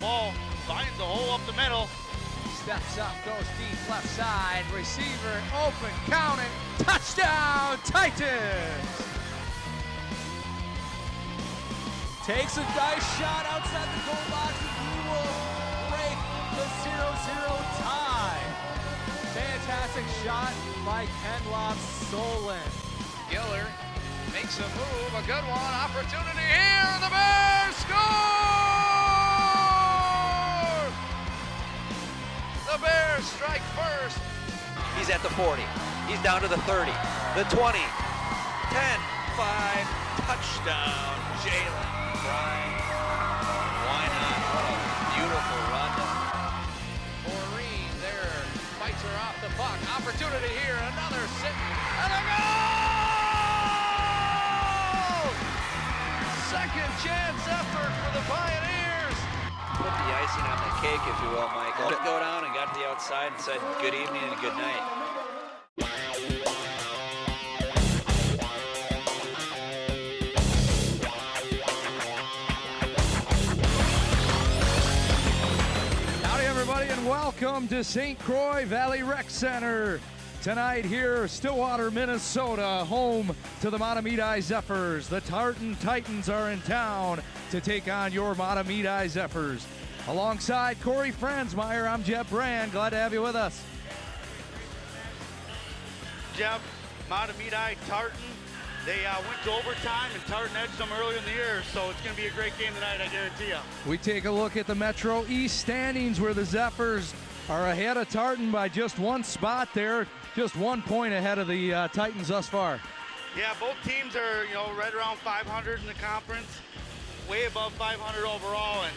ball finds a hole up the middle. Steps up, goes deep left side, receiver open, counting, touchdown Titans! Takes a nice shot outside the goal box and he will break the 0-0 tie. Fantastic shot by Kenloff Solon. Giller makes a move, a good one, opportunity here, the Bears score! The Bears strike first. He's at the 40, he's down to the 30, the 20, 10, 5, touchdown, Jalen Bryant. Why not? What a beautiful run. Maureen there, fights her off the puck, opportunity here, another sit, and a goal! Second chance effort for the Pioneers. Put the icing on the cake, if you will, Michael. Go down and got to the outside and said good evening and good night. Howdy everybody and welcome to St. Croix Valley Rec Center. Tonight here, Stillwater, Minnesota, home to the Mahtomedi Zephyrs. The Tartan Titans are in town to take on your Mahtomedi Zephyrs. Alongside Corey Franzmeyer, I'm Jeb Brand. Glad to have you with us. Jeff, Mahtomedi, Tartan, they went to overtime and Tartan edged them earlier in the year, so it's going to be a great game tonight, I guarantee you. We take a look at the Metro East standings where the Zephyrs are ahead of Tartan by just one spot there, just 1 point ahead of the Titans thus far. Yeah, both teams are, right around 500 in the conference, way above 500 overall, and,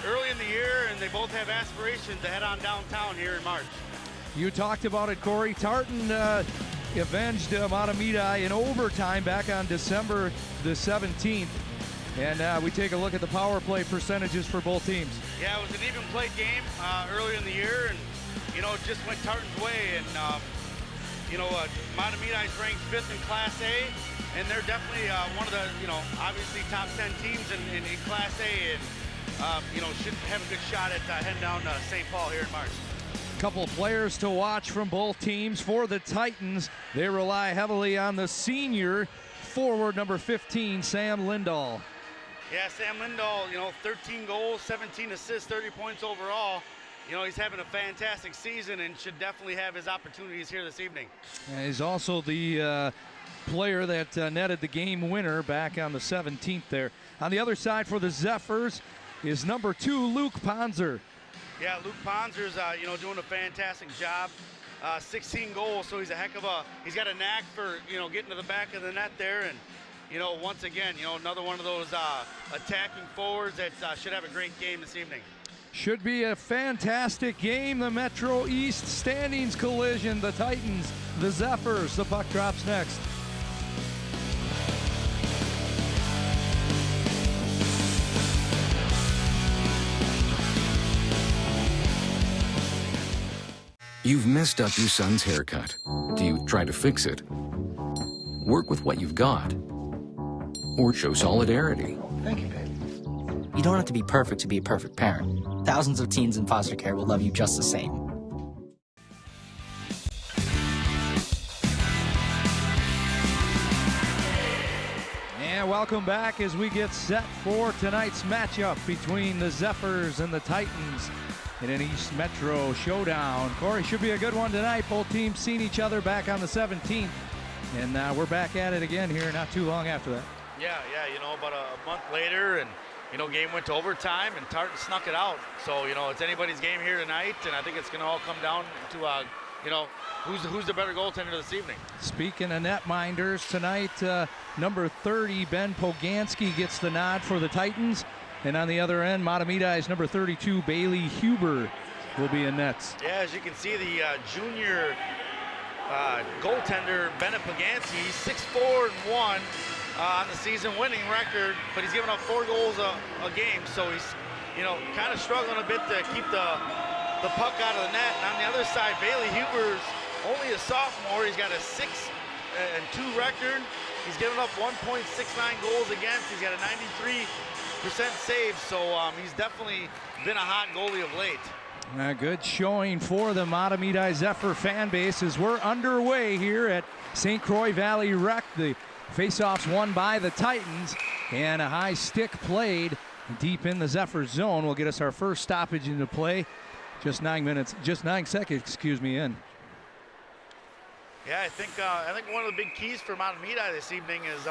early in the year, and they both have aspirations to head on downtown here in March. You talked about it, Corey. Tartan avenged Mahtomedi in overtime back on December the 17th. And we take a look at the power play percentages for both teams. Yeah, it was an even played game earlier in the year, and, it just went Tartan's way. And, Mahtomedi's ranked 5th in Class A, and they're definitely one of the, obviously top 10 teams in Class A, and, should have a good shot at heading down to St. Paul here in March. Couple players to watch from both teams. For the Titans, they rely heavily on the senior forward number 15, Sam Lindahl. Yeah, Sam Lindahl, 13 goals, 17 assists, 30 points overall. He's having a fantastic season and should definitely have his opportunities here this evening. And he's also the player that netted the game winner back on the 17th there. On the other side for the Zephyrs is number 2, Luke Ponzer. Yeah, Luke Ponzer's, doing a fantastic job. 16 goals, so he's he's got a knack for, getting to the back of the net there. And, once again, another one of those attacking forwards that should have a great game this evening. Should be a fantastic game. The Metro East standings collision. The Titans, the Zephyrs. The puck drops next. You've messed up your son's haircut. Do you try to fix it? Work with what you've got? Or show solidarity? Thank you, babe. You don't have to be perfect to be a perfect parent. Thousands of teens in foster care will love you just the same. And welcome back as we get set for tonight's matchup between the Zephyrs and the Titans in an East Metro showdown. Corey, should be a good one tonight. Both teams seen each other back on the 17th. And we're back at it again here not too long after that. Yeah, about a month later, and, game went to overtime, and Tartan snuck it out. So, it's anybody's game here tonight, and I think it's going to all come down to, who's the better goaltender this evening. Speaking of netminders, tonight, number 30, Ben Poganski, gets the nod for the Titans. And on the other end, Mahtomedi's number 32, Bailey Huber, will be in nets. Yeah, as you can see, the junior goaltender, Bennett Poganski, 6-4-1 on the season winning record, but he's given up 4 goals a game, so he's, kind of struggling a bit to keep the puck out of the net. And on the other side, Bailey Huber's only a sophomore. He's got a 6-2 record. He's given up 1.69 goals against. He's got a 93 saves, so he's definitely been a hot goalie of late. A good showing for the Mahtomedi Zephyr fan base as we're underway here at St. Croix Valley Rec. The faceoffs won by the Titans, and a high stick played deep in the Zephyr zone will get us our first stoppage into play. Just 9 seconds, excuse me, in. Yeah, I think one of the big keys for Mahtomedi this evening is,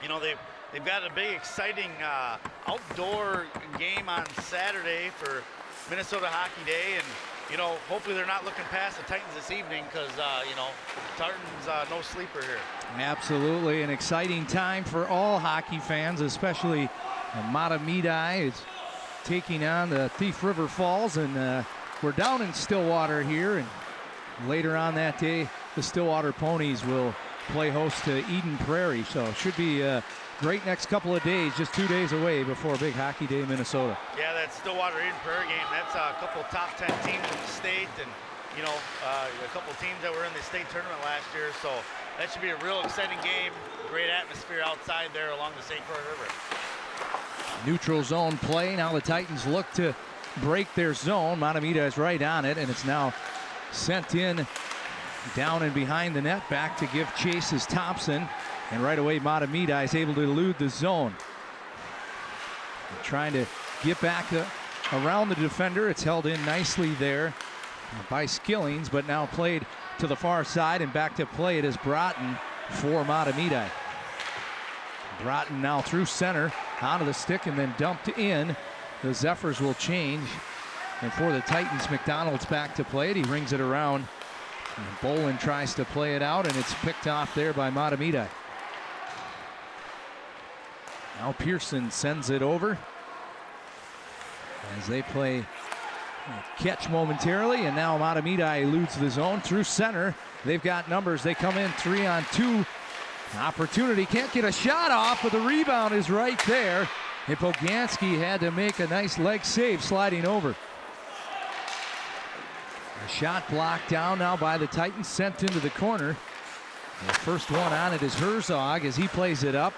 you know, they've got a big, exciting outdoor game on Saturday for Minnesota Hockey Day, and you know, hopefully they're not looking past the Titans this evening because you know, Tartan's no sleeper here. Absolutely, an exciting time for all hockey fans, especially Mahtomedi is taking on the Thief River Falls, and we're down in Stillwater here, and later on that day, the Stillwater Ponies will play host to Eden Prairie, so it should be a great next couple of days, just 2 days away before Big Hockey Day, Minnesota. Yeah, that Stillwater Eden Prairie game, that's a couple of top 10 teams in the state, and you know, a couple of teams that were in the state tournament last year, so that should be a real exciting game. Great atmosphere outside there along the St. Croix River. Neutral zone play. Now the Titans look to break their zone. Mahtomedi is right on it, and it's now sent in down and behind the net. Back to give chase is Thompson. And right away, Mahtomedi is able to elude the zone. They're trying to get back around the defender. It's held in nicely there by Skillings, but now played to the far side, and back to play it is Broughton for Mahtomedi. Broughton now through center, onto the stick, and then dumped in. The Zephyrs will change. And for the Titans, McDonald's back to play it. He rings it around. And Bolin tries to play it out, and it's picked off there by Mahtomedi. Now Pearson sends it over as they play catch momentarily, and now Mahtomedi eludes the zone through center. They've got numbers. They come in 3-on-2. Opportunity, can't get a shot off, but the rebound is right there. And Poganski had to make a nice leg save sliding over. A shot blocked down now by the Titans, sent into the corner. The first one on it is Herzog as he plays it up,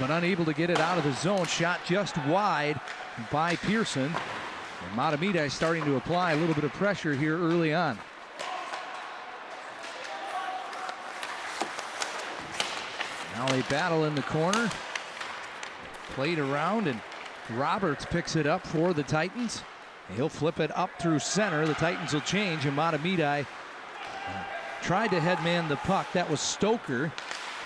but unable to get it out of the zone. Shot just wide by Pearson. And Mahtomedi starting to apply a little bit of pressure here early on. Now they battle in the corner. Played around, and Roberts picks it up for the Titans. He'll flip it up through center. The Titans will change, and Mahtomedi tried to headman the puck. That was Stoker.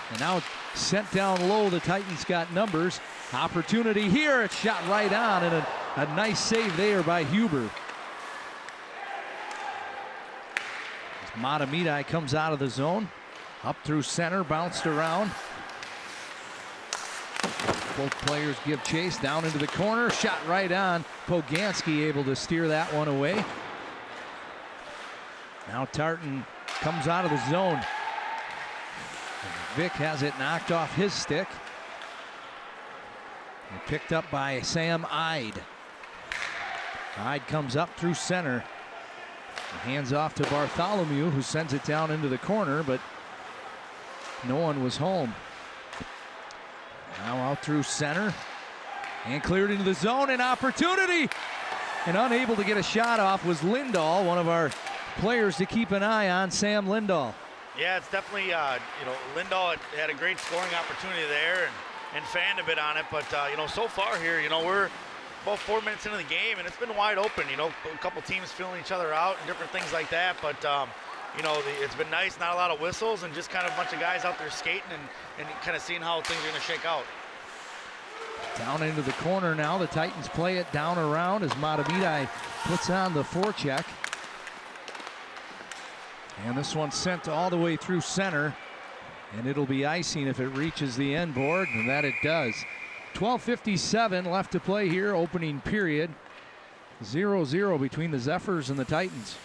And now sent down low. The Titans got numbers. Opportunity here. It's shot right on, and a nice save there by Huber. As Mahtomedi comes out of the zone. Up through center, bounced around. Both players give chase down into the corner. Shot right on. Poganski able to steer that one away. Now Tartan comes out of the zone. Vic has it knocked off his stick. And picked up by Sam Ide. Ide comes up through center. Hands off to Bartholomew, who sends it down into the corner, but no one was home. Now out through center and cleared into the zone, and opportunity. And unable to get a shot off was Lindahl, one of our players to keep an eye on, Sam Lindahl. Yeah, it's definitely, you know, Lindahl had a great scoring opportunity there and fanned a bit on it. But, you know, so far here, you know, we're about 4 minutes into the game, and it's been wide open. You know, a couple teams filling each other out and different things like that. But, you know, it's been nice, not a lot of whistles, and just kind of a bunch of guys out there skating and kind of seeing how things are going to shake out. Down into the corner now. The Titans play it down around as Mahtomedi puts on the forecheck. And this one sent all the way through center. And it'll be icing if it reaches the end board, and that it does. 12:57 left to play here, opening period. 0-0 between the Zephyrs and the Titans.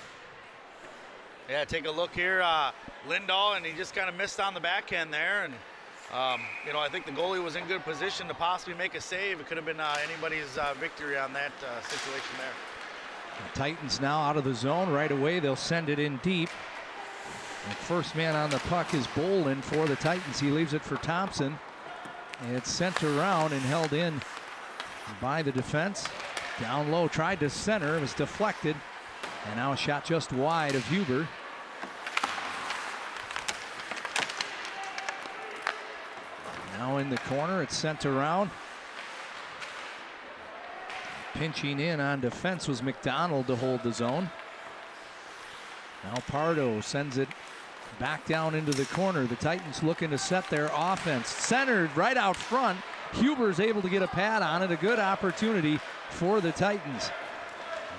Yeah, take a look here. Lindahl, and he just kind of missed on the backhand there. And, you know, I think the goalie was in good position to possibly make a save. It could have been anybody's victory on that situation there. The Titans now out of the zone right away. They'll send it in deep. The first man on the puck is Bolin for the Titans. He leaves it for Thompson. And it's sent around and held in by the defense. Down low, tried to center, was deflected. And now a shot just wide of Huber. Now in the corner, it's sent around. Pinching in on defense was McDonald to hold the zone. Now Pardo sends it back down into the corner. The Titans looking to set their offense. Centered right out front. Huber's able to get a pad on it. A good opportunity for the Titans.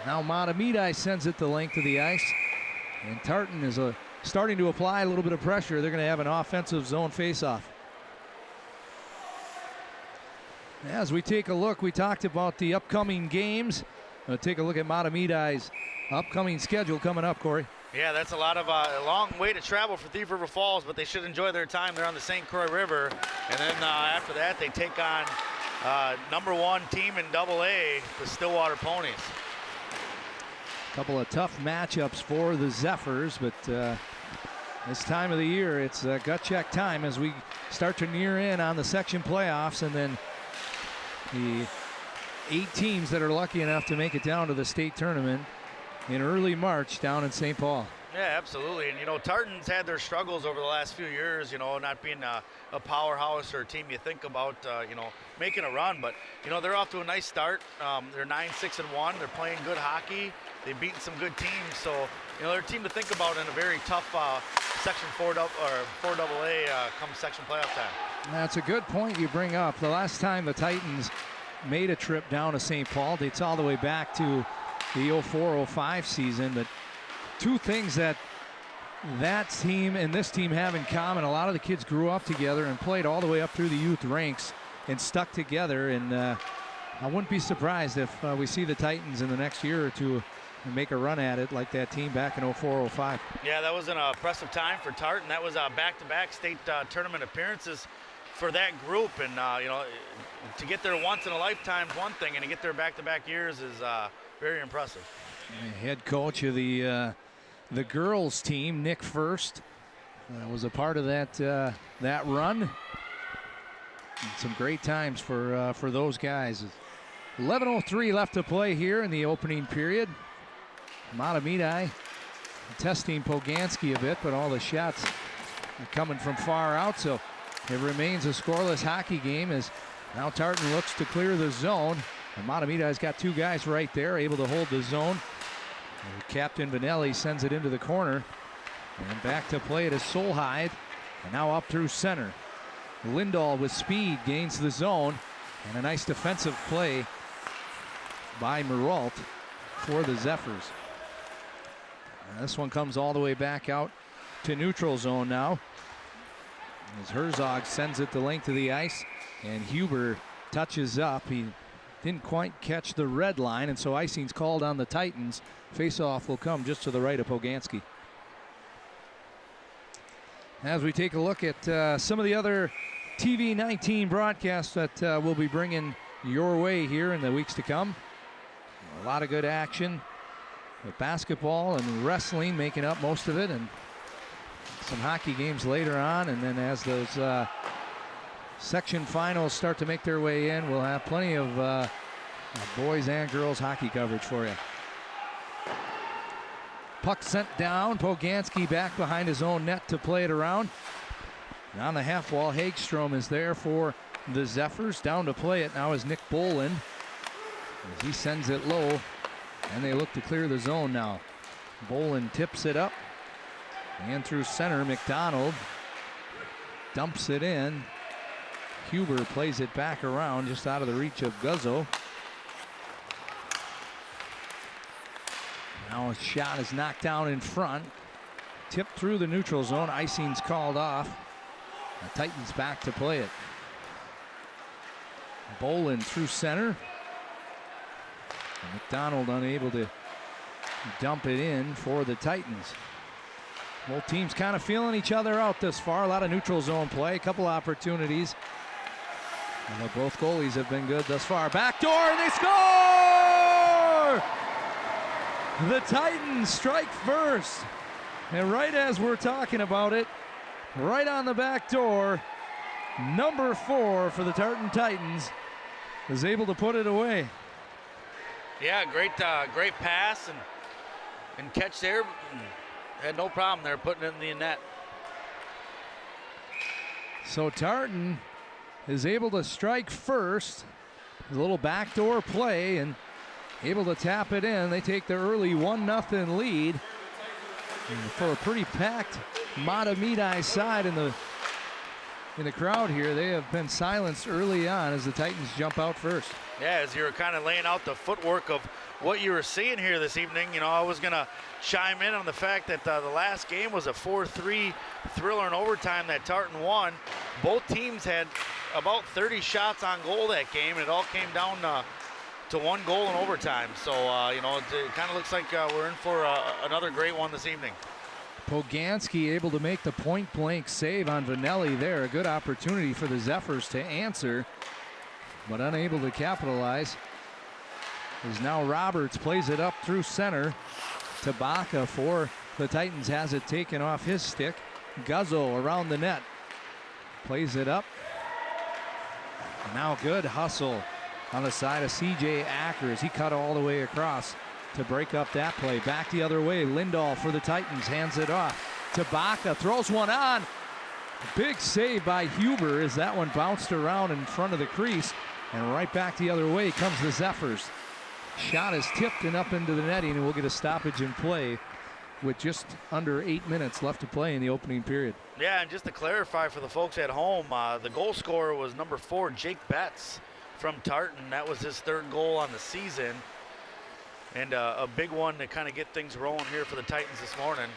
Now Mahtomedi sends it the length of the ice. And Tartan is starting to apply a little bit of pressure. They're going to have an offensive zone faceoff. As we take a look, we talked about the upcoming games. Take a look at Mahtomedi's upcoming schedule coming up, Corey. Yeah, that's a lot of a long way to travel for Thief River Falls, but they should enjoy their time. They're on the St. Croix River, and then after that, they take on #1 team in AA, the Stillwater Ponies. A couple of tough matchups for the Zephyrs, but this time of the year, it's gut check time as we start to near in on the section playoffs, and then the 8 teams that are lucky enough to make it down to the state tournament in early March down in St. Paul. Yeah, absolutely. And, you know, Tartan's had their struggles over the last few years, you know, not being a powerhouse or a team you think about, you know, making a run. But, you know, they're off to a nice start. They're 9-6-1. They're playing good hockey. They've beaten some good teams. So, you know, they're a team to think about in a very tough Section 4 AA come section playoff time. That's a good point you bring up. The last time the Titans made a trip down to St. Paul, dates all the way back to the 04-05 season. But two things that team and this team have in common: a lot of the kids grew up together and played all the way up through the youth ranks and stuck together. And I wouldn't be surprised if we see the Titans in the next year or two make a run at it like that team back in 04-05. Yeah, that was an impressive time for Tartan. That was back-to-back state tournament appearances for that group. And, you know, to get there once in a lifetime is one thing, and to get there back-to-back years is very impressive. Head coach of the girls team, Nick First, was a part of that run. And some great times for those guys. 11:03 left to play here in the opening period. Mahtomedi testing Poganski a bit, but all the shots are coming from far out, so it remains a scoreless hockey game as now Tartan looks to clear the zone. And Mahtomedi's got 2 guys right there, able to hold the zone. And Captain Vanelli sends it into the corner. And back to play it is Solheide. And now up through center. Lindahl with speed gains the zone. And a nice defensive play by Meralt for the Zephyrs. And this one comes all the way back out to neutral zone now. As Herzog sends it the length of the ice. And Huber touches up. He didn't quite catch the red line, and so icing's called on the Titans. Face-off will come just to the right of Poganski. As we take a look at some of the other TV 19 broadcasts that we'll be bringing your way here in the weeks to come. A lot of good action with basketball and wrestling making up most of it, and some hockey games later on. And then as those section finals start to make their way in, we'll have plenty of boys and girls hockey coverage for you. Puck sent down. Poganski back behind his own net to play it around. And on the half wall, Hagstrom is there for the Zephyrs. Down to play it now is Nick Boland as he sends it low, and they look to clear the zone now. Boland tips it up and through center. McDonald dumps it in. Huber plays it back around just out of the reach of Guzzo. Now a shot is knocked down in front. Tipped through the neutral zone. Icing's called off. The Titans back to play it. Boland through center. And McDonald unable to dump it in for the Titans. Both teams kind of feeling each other out this far. A lot of neutral zone play. A couple opportunities. And both goalies have been good thus far. Backdoor, and they score! The Titans strike first. And right as we're talking about it, right on the back door, number 4 for the Tartan Titans, is able to put it away. Yeah, great pass and catch there. Had no problem there putting it in the net. So Tartan is able to strike first. A little backdoor play and able to tap it in. They take the early 1-0 lead. And for a pretty packed Mahtomedi side in the crowd here, they have been silenced early on as the Titans jump out first. Yeah, as you were kind of laying out the footwork of what you were seeing here this evening, you know, I was going to chime in on the fact that the last game was a 4-3 thriller in overtime that Tartan won. Both teams had about 30 shots on goal that game, and it all came down to one goal in overtime. So, you know, it kind of looks like we're in for another great one this evening. Poganski able to make the point-blank save on Vanelli there. A good opportunity for the Zephyrs to answer, but unable to capitalize. As now Roberts plays it up through center. Tabaka for the Titans has it taken off his stick. Guzzo around the net. Plays it up. Now good hustle on the side of CJ Ackers. He cut all the way across to break up that play. Back the other way. Lindahl for the Titans hands it off. Tabaka throws one on. Big save by Huber as that one bounced around in front of the crease. And right back the other way comes the Zephyrs. Shot is tipped and up into the netting, and we'll get a stoppage in play with just under 8 minutes left to play in the opening period. Yeah, and just to clarify for the folks at home, the goal scorer was number 4, Jake Betts from Tartan. That was his 3rd goal on the season. And a big one to kind of get things rolling here for the Titans this morning.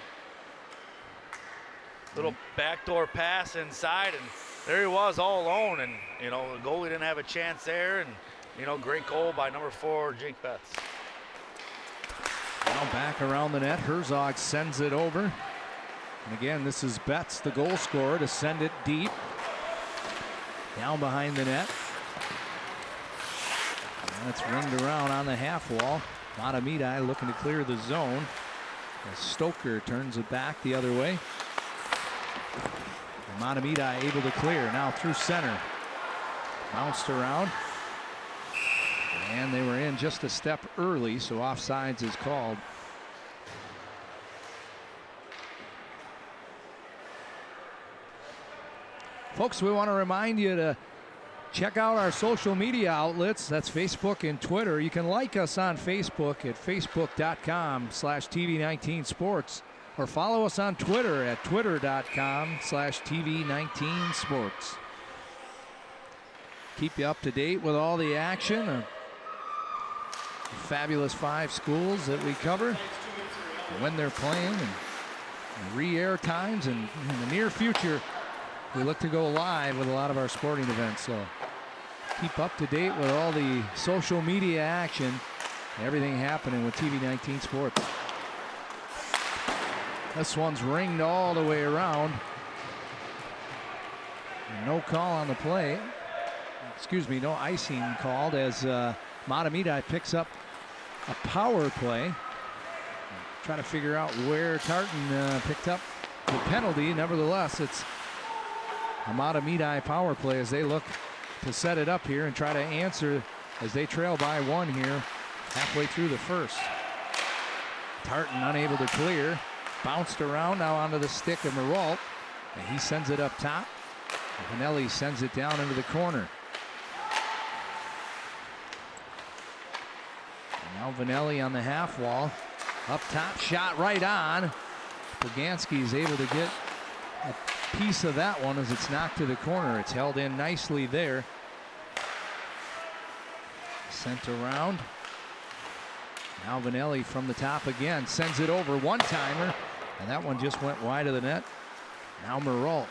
Little backdoor pass inside, and there he was all alone. And, you know, the goalie didn't have a chance there. And, you know, great goal by number 4, Jake Betts. Now back around the net. Herzog sends it over. And again, this is Betts, the goal scorer, to send it deep. Down behind the net. And it's ringed around on the half wall. Mahtomedi looking to clear the zone as Stoker turns it back the other way. And Mahtomedi able to clear now through center. Bounced around. And they were in just a step early, so offsides is called. Folks, we want to remind you to check out our social media outlets. That's Facebook and Twitter. You can like us on Facebook at facebook.com/TV19sports or follow us on Twitter at twitter.com/TV19sports. Keep you up to date with all the action. Fabulous 5 schools that we cover, when they're playing, and re-air times, and in the near future we look to go live with a lot of our sporting events. So keep up to date with all the social media action, everything happening with TV19 Sports. This one's ringed all the way around. No call on the play. Excuse me, no icing called as Mahtomedi picks up a power play. Trying to figure out where Tartan picked up the penalty. Nevertheless, it's a Mahtomedi power play as they look to set it up here and try to answer as they trail by 1 here halfway through the first. Tartan unable to clear. Bounced around now onto the stick of Meralt, and he sends it up top. Vanelli sends it down into the corner. Now Vanelli on the half wall. Up top, shot right on. Poganski is able to get a piece of that one as it's knocked to the corner. It's held in nicely there. Sent around. Now Vanelli from the top again. Sends it over, one-timer. And that one just went wide of the net. Now Meralt.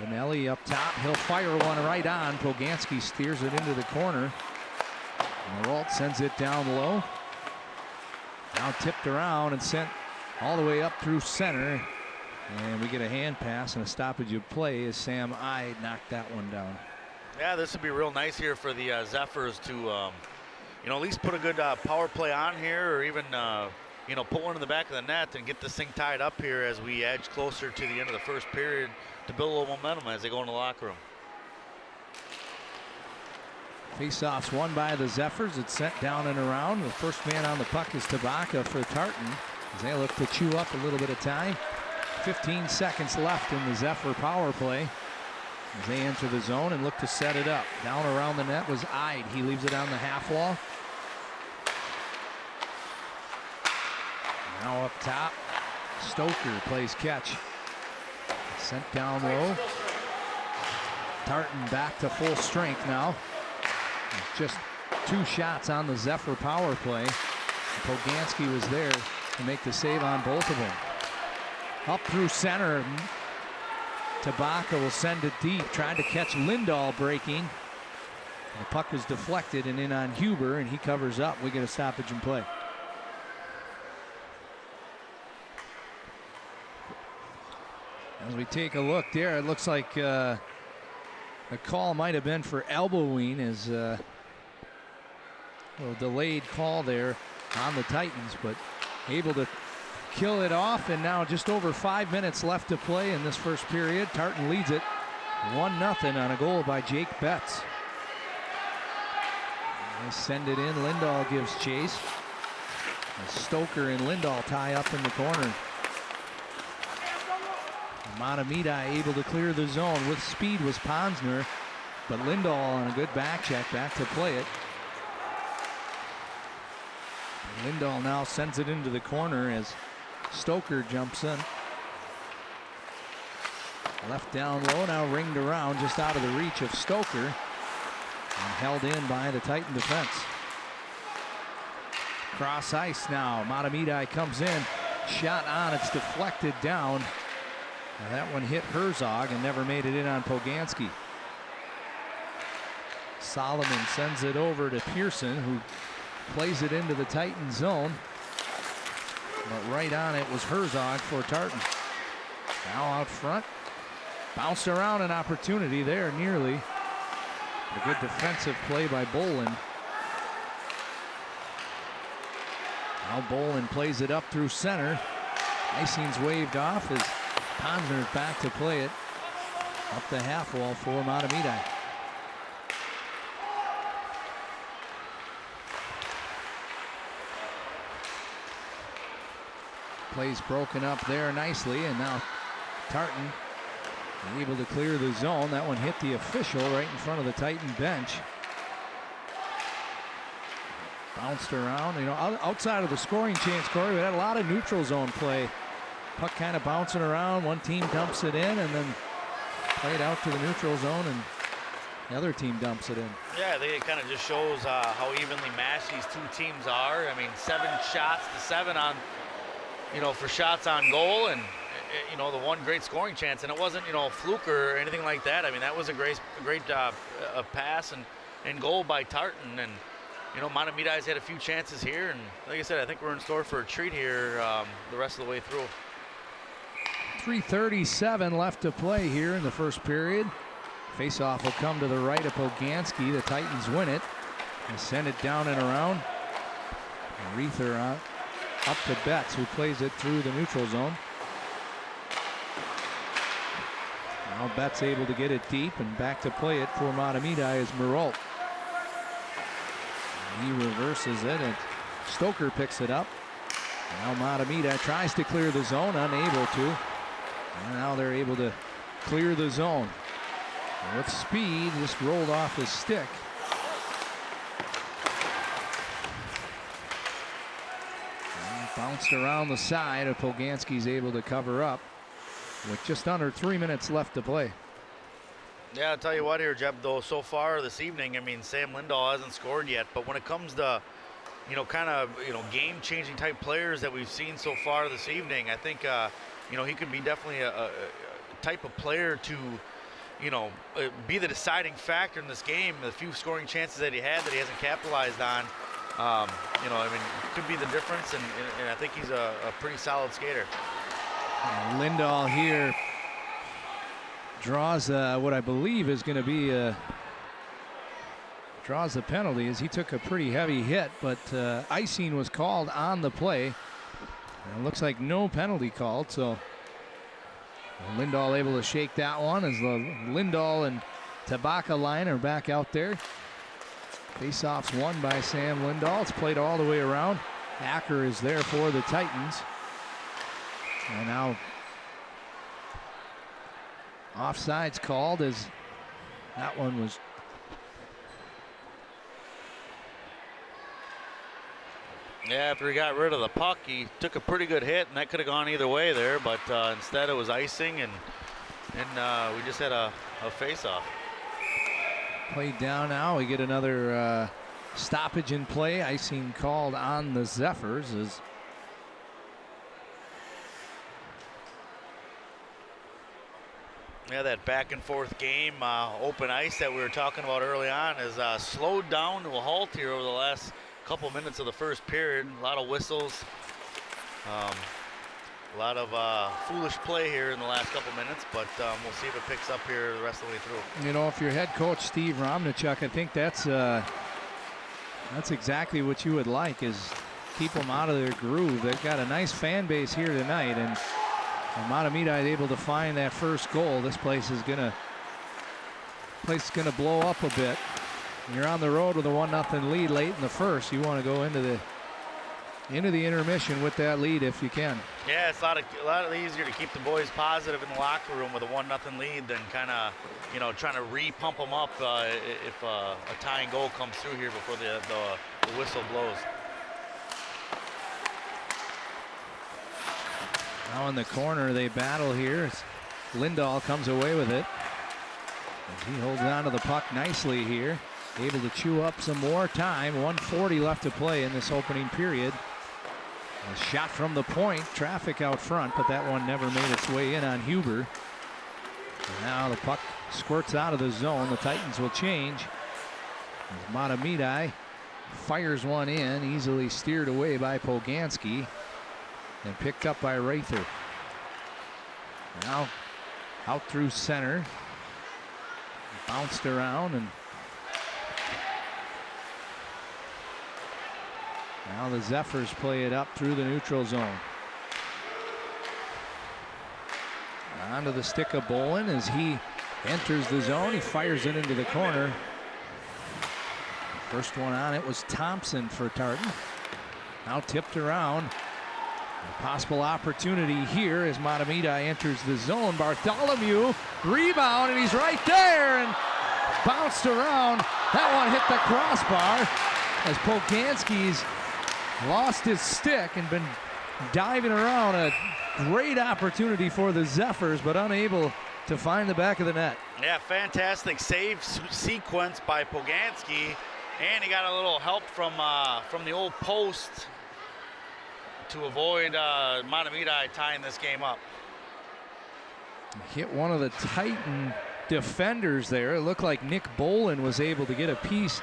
Vanelli up top. He'll fire one right on. Poganski steers it into the corner. Meralt sends it down low. Now tipped around and sent all the way up through center. And we get a hand pass and a stoppage of play as Sam Ide knocked that one down. Yeah, this would be real nice here for the Zephyrs to, you know, at least put a good power play on here, or even, you know, put one in the back of the net and get this thing tied up here as we edge closer to the end of the first period to build a little momentum as they go in the locker room. Face-offs won by the Zephyrs. It's sent down and around. The first man on the puck is Tabaka for Tartan, as they look to chew up a little bit of time. 15 seconds left in the Zephyr power play as they enter the zone and look to set it up. Down around the net was Ide. He leaves it on the half wall. Now up top, Stoker plays catch. Sent down low. Tartan back to full strength now. Just 2 shots on the Zephyr power play. Poganski was there to make the save on both of them. Up through center. Tabaka will send it deep. Tried to catch Lindahl breaking. The puck was deflected and in on Huber, and he covers up. We get a stoppage in play. As we take a look there, it looks like the call might have been for elbowing, as a little delayed call there on the Titans, but able to kill it off. And now just over 5 minutes left to play in this first period. Tartan leads it 1-0 on a goal by Jake Betts. They send it in. Lindahl gives chase. Stoker and Lindahl tie up in the corner. Mahtomedi able to clear the zone. With speed was Ponsner, but Lindahl on a good back check back to play it. Lindahl now sends it into the corner as Stoker jumps in. Left down low, now ringed around just out of the reach of Stoker and held in by the Titan defense. Cross ice now. Mahtomedi comes in. Shot on, it's deflected down. Now that one hit Herzog and never made it in on Poganski. Solomon sends it over to Pearson, who plays it into the Titan zone. But right on it was Herzog for Tartan. Now out front. Bounced around, an opportunity there nearly. A good defensive play by Bolin. Now Bolin plays it up through center. Icing's waved off as Ponsner's back to play it up the half wall for Mahtomedi. Plays broken up there nicely, and now Tartan able to clear the zone. That one hit the official right in front of the Titan bench. Bounced around, you know, outside of the scoring chance, Corey, we had a lot of neutral zone play. Puck kind of bouncing around. One team dumps it in and then played out to the neutral zone, and the other team dumps it in. Yeah, I think it kind of just shows how evenly matched these two teams are. I mean, 7 shots to 7 on, you know, for shots on goal, and you know, the one great scoring chance, and it wasn't, you know, a fluke or anything like that. I mean, that was a great pass and goal by Tartan, and you know, Mahtomedi's had a few chances here, and like I said, I think we're in store for a treat here the rest of the way through. 3:37 left to play here in the first period. Faceoff will come to the right of Poganski. The Titans win it and send it down and around. And Reether up to Betts, who plays it through the neutral zone. Now Betts able to get it deep, and back to play it for Mahtomedi is Meralt. He reverses it, and Stoker picks it up. Now Mahtomedi tries to clear the zone, unable to. And now they're able to clear the zone. And with speed, just rolled off his stick. And bounced around the side, and Poganski's able to cover up with just under 3 minutes left to play. Yeah, I'll tell you what here, Jeb, though, so far this evening, I mean, Sam Lindahl hasn't scored yet, but when it comes to, you know, kind of, you know, game-changing type players that we've seen so far this evening, I think, you know, he could be definitely a type of player to, you know, be the deciding factor in this game. The few scoring chances that he had that he hasn't capitalized on, you know, I mean, could be the difference, and I think he's a pretty solid skater. And Lindahl here draws what I believe is going to be draws the penalty, as he took a pretty heavy hit, but icing was called on the play. And it looks like no penalty called, so Lindahl able to shake that one as the Lindahl and Tabaka line are back out there. Faceoffs won by Sam Lindahl. It's played all the way around. Acker is there for the Titans. And now offsides called as that one was. Yeah, after he got rid of the puck, he took a pretty good hit, and that could have gone either way there, but instead it was icing, and we just had a face-off. Played down now. We get another stoppage in play. Icing called on the Zephyrs. Yeah, that back and forth game, open ice that we were talking about early on is slowed down to a halt here over the last couple minutes of the first period. A lot of whistles, a lot of foolish play here in the last couple minutes, but we'll see if it picks up here the rest of the way through. You know, if you're head coach Steve Romnichuk, I think that's exactly what you would like, is keep them out of their groove. They've got a nice fan base here tonight, and Mahtomedi is able to find that first goal. This place is gonna blow up a bit. You're on the road with a 1-0 lead late in the first. You want to go into the intermission with that lead if you can. Yeah, it's a lot easier to keep the boys positive in the locker room with a 1-0 lead than kind of, you know, trying to re-pump them up if a tying goal comes through here before the whistle blows. Now in the corner they battle here. Lindahl comes away with it. He holds on to the puck nicely here. Able to chew up some more time. 1:40 left to play in this opening period. A shot from the point. Traffic out front, but that one never made its way in on Huber. And now the puck squirts out of the zone. The Titans will change. As Mahtomedi fires one in, easily steered away by Poganski and picked up by Rather. Now out through center. Bounced around, and now the Zephyrs play it up through the neutral zone. Onto the stick of Bolin as he enters the zone. He fires it into the corner. First one on it was Thompson for Tartan. Now tipped around. A possible opportunity here as Mahtomedi enters the zone. Bartholomew, rebound, and he's right there, and bounced around. That one hit the crossbar as Poganski's lost his stick and been diving around. A great opportunity for the Zephyrs, but unable to find the back of the net. Yeah, fantastic save sequence by Poganski, and he got a little help from the old post to avoid Mahtomedi tying this game up. Hit one of the Titan defenders there. It looked like Nick Bolin was able to get a piece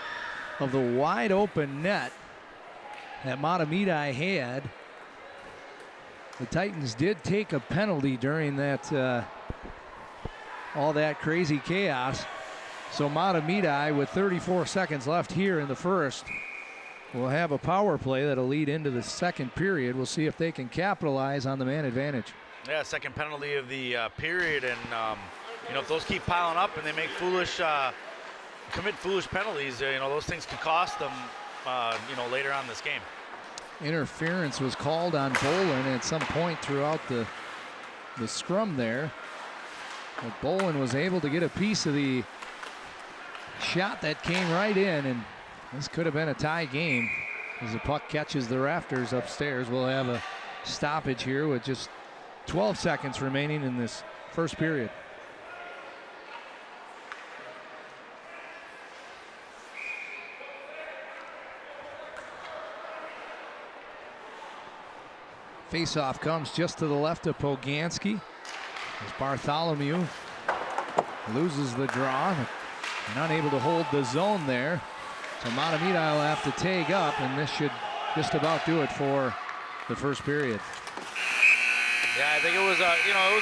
of the wide open net that Mahtomedi had. The Titans did take a penalty during that all that crazy chaos. So Mahtomedi, with 34 seconds left here in the first, will have a power play that'll lead into the second period. We'll see if they can capitalize on the man advantage. Yeah, second penalty of the period, and you know, if those keep piling up and they make commit foolish penalties, you know, those things could cost them, you know, later on in this game. Interference was called on Bolin at some point throughout the scrum there. But Bolin was able to get a piece of the shot that came right in, and this could have been a tie game as the puck catches the rafters upstairs. We'll have a stoppage here with just 12 seconds remaining in this first period. Faceoff comes just to the left of Poganski as Bartholomew loses the draw and unable to hold the zone there. So Mahtomedi will have to take up, and this should just about do it for the first period. Yeah, I think it was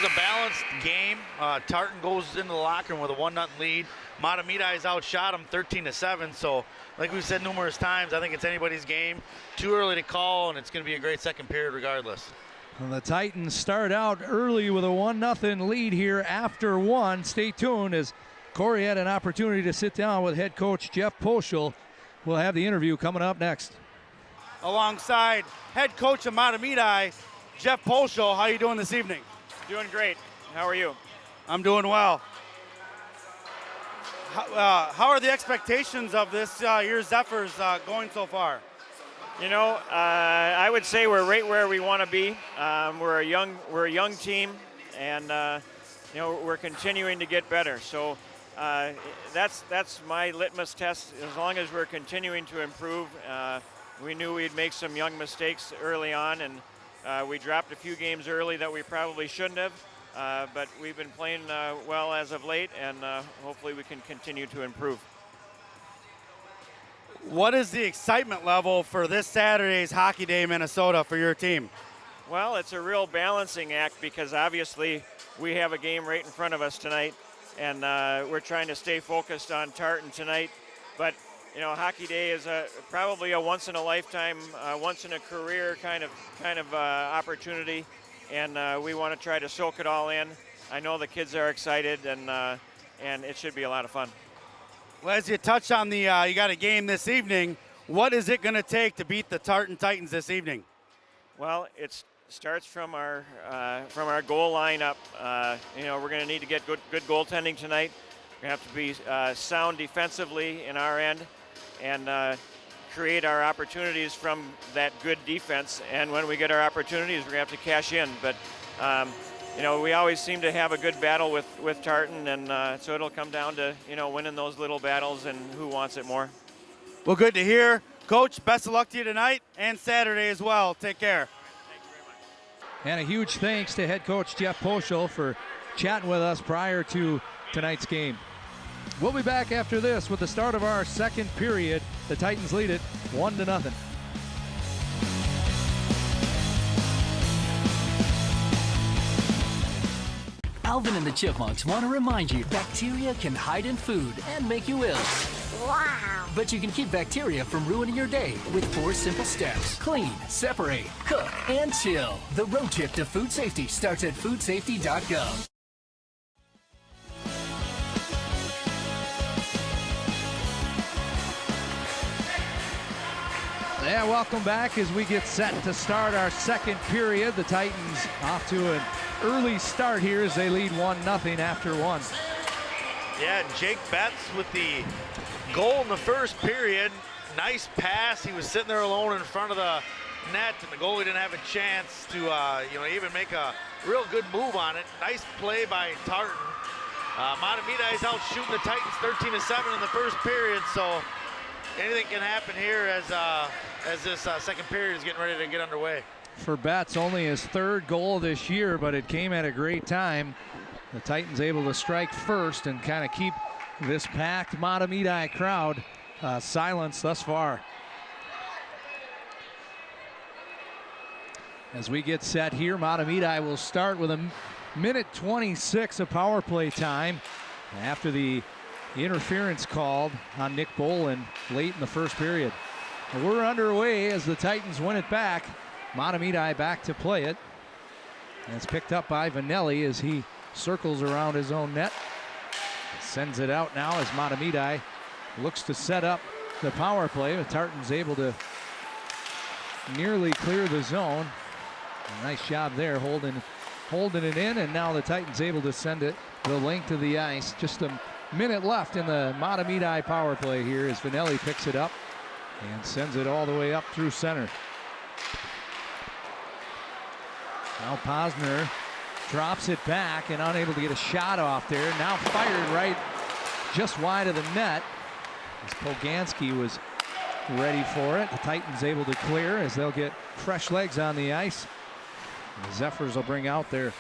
a balanced game. Tartan goes into the locker room with a 1-0 lead. Mahtomedi's outshot him 13-7. So, like we've said numerous times, I think it's anybody's game. Too early to call, and it's going to be a great second period regardless. And the Titans start out early with a 1-0 lead here after one. Stay tuned as Corey had an opportunity to sit down with head coach Jeff Poschel, We'll have the interview coming up next. Alongside head coach of Mahtomedi, Jeff Polsho. How are you doing this evening? Doing great. How are you? I'm doing well. How are the expectations of this year's Zephyrs going so far? You know, I would say we're right where we want to be. We're a young team, and you know, we're continuing to get better. So that's my litmus test. As long as we're continuing to improve, we knew we'd make some young mistakes early on, and we dropped a few games early that we probably shouldn't have. But we've been playing well as of late, and hopefully we can continue to improve. What is the excitement level for this Saturday's Hockey Day Minnesota for your team? Well, it's a real balancing act because obviously we have a game right in front of us tonight, and we're trying to stay focused on Tartan tonight. But you know, Hockey Day is probably a once-in-a-lifetime, once-in-a-career kind of opportunity, and we want to try to soak it all in. I know the kids are excited, and it should be a lot of fun. Well, as you touch on the, you got a game this evening. What is it going to take to beat the Tartan Titans this evening? Well, it starts from our goal line up. You know, we're going to need to get good goaltending tonight. We're going to have to be sound defensively in our end, and create our opportunities from that good defense. And when we get our opportunities, we're going to have to cash in. But you know, we always seem to have a good battle with Tartan, and so it'll come down to, you know, winning those little battles and who wants it more. Well, good to hear. Coach, best of luck to you tonight and Saturday as well. Take care. Thank you very much. And a huge thanks to head coach Jeff Poschel for chatting with us prior to tonight's game. We'll be back after this with the start of our second period. The Titans lead it 1-0. Alvin and the Chipmunks want to remind you bacteria can hide in food and make you ill. Wow. But you can keep bacteria from ruining your day with 4 simple steps. Clean, separate, cook, and chill. The road trip to food safety starts at foodsafety.gov. Yeah, welcome back as we get set to start our second period. The Titans off to an early start here as they lead 1-0 after 1. Yeah, Jake Betts with the goal in the first period. Nice pass. He was sitting there alone in front of the net, and the goalie didn't have a chance to even make a real good move on it. Nice play by Tartan. Mahtomedi is out shooting the Titans 13-7 in the first period, so anything can happen here as this second period is getting ready to get underway. For Betts, only his 3rd goal this year, but it came at a great time. The Titans able to strike first and kind of keep this packed Mahtomedi crowd silenced thus far. As we get set here, Mahtomedi will start with a minute 26 of power play time after the interference called on Nick Bolin late in the first period. We're underway as the Titans win it back. Mahtomedi back to play it. And it's picked up by Vanelli as he circles around his own net. Sends it out now as Mahtomedi looks to set up the power play. But Tartan's able to nearly clear the zone. A nice job there holding it in, and now the Titans able to send it the length of the ice. Just a minute left in the Mahtomedi power play here as Vanelli picks it up and sends it all the way up through center. Now Posner drops it back and unable to get a shot off there. Now fired right just wide of the net as Poganski was ready for it. The Titans able to clear as they'll get fresh legs on the ice. The Zephyrs will bring out their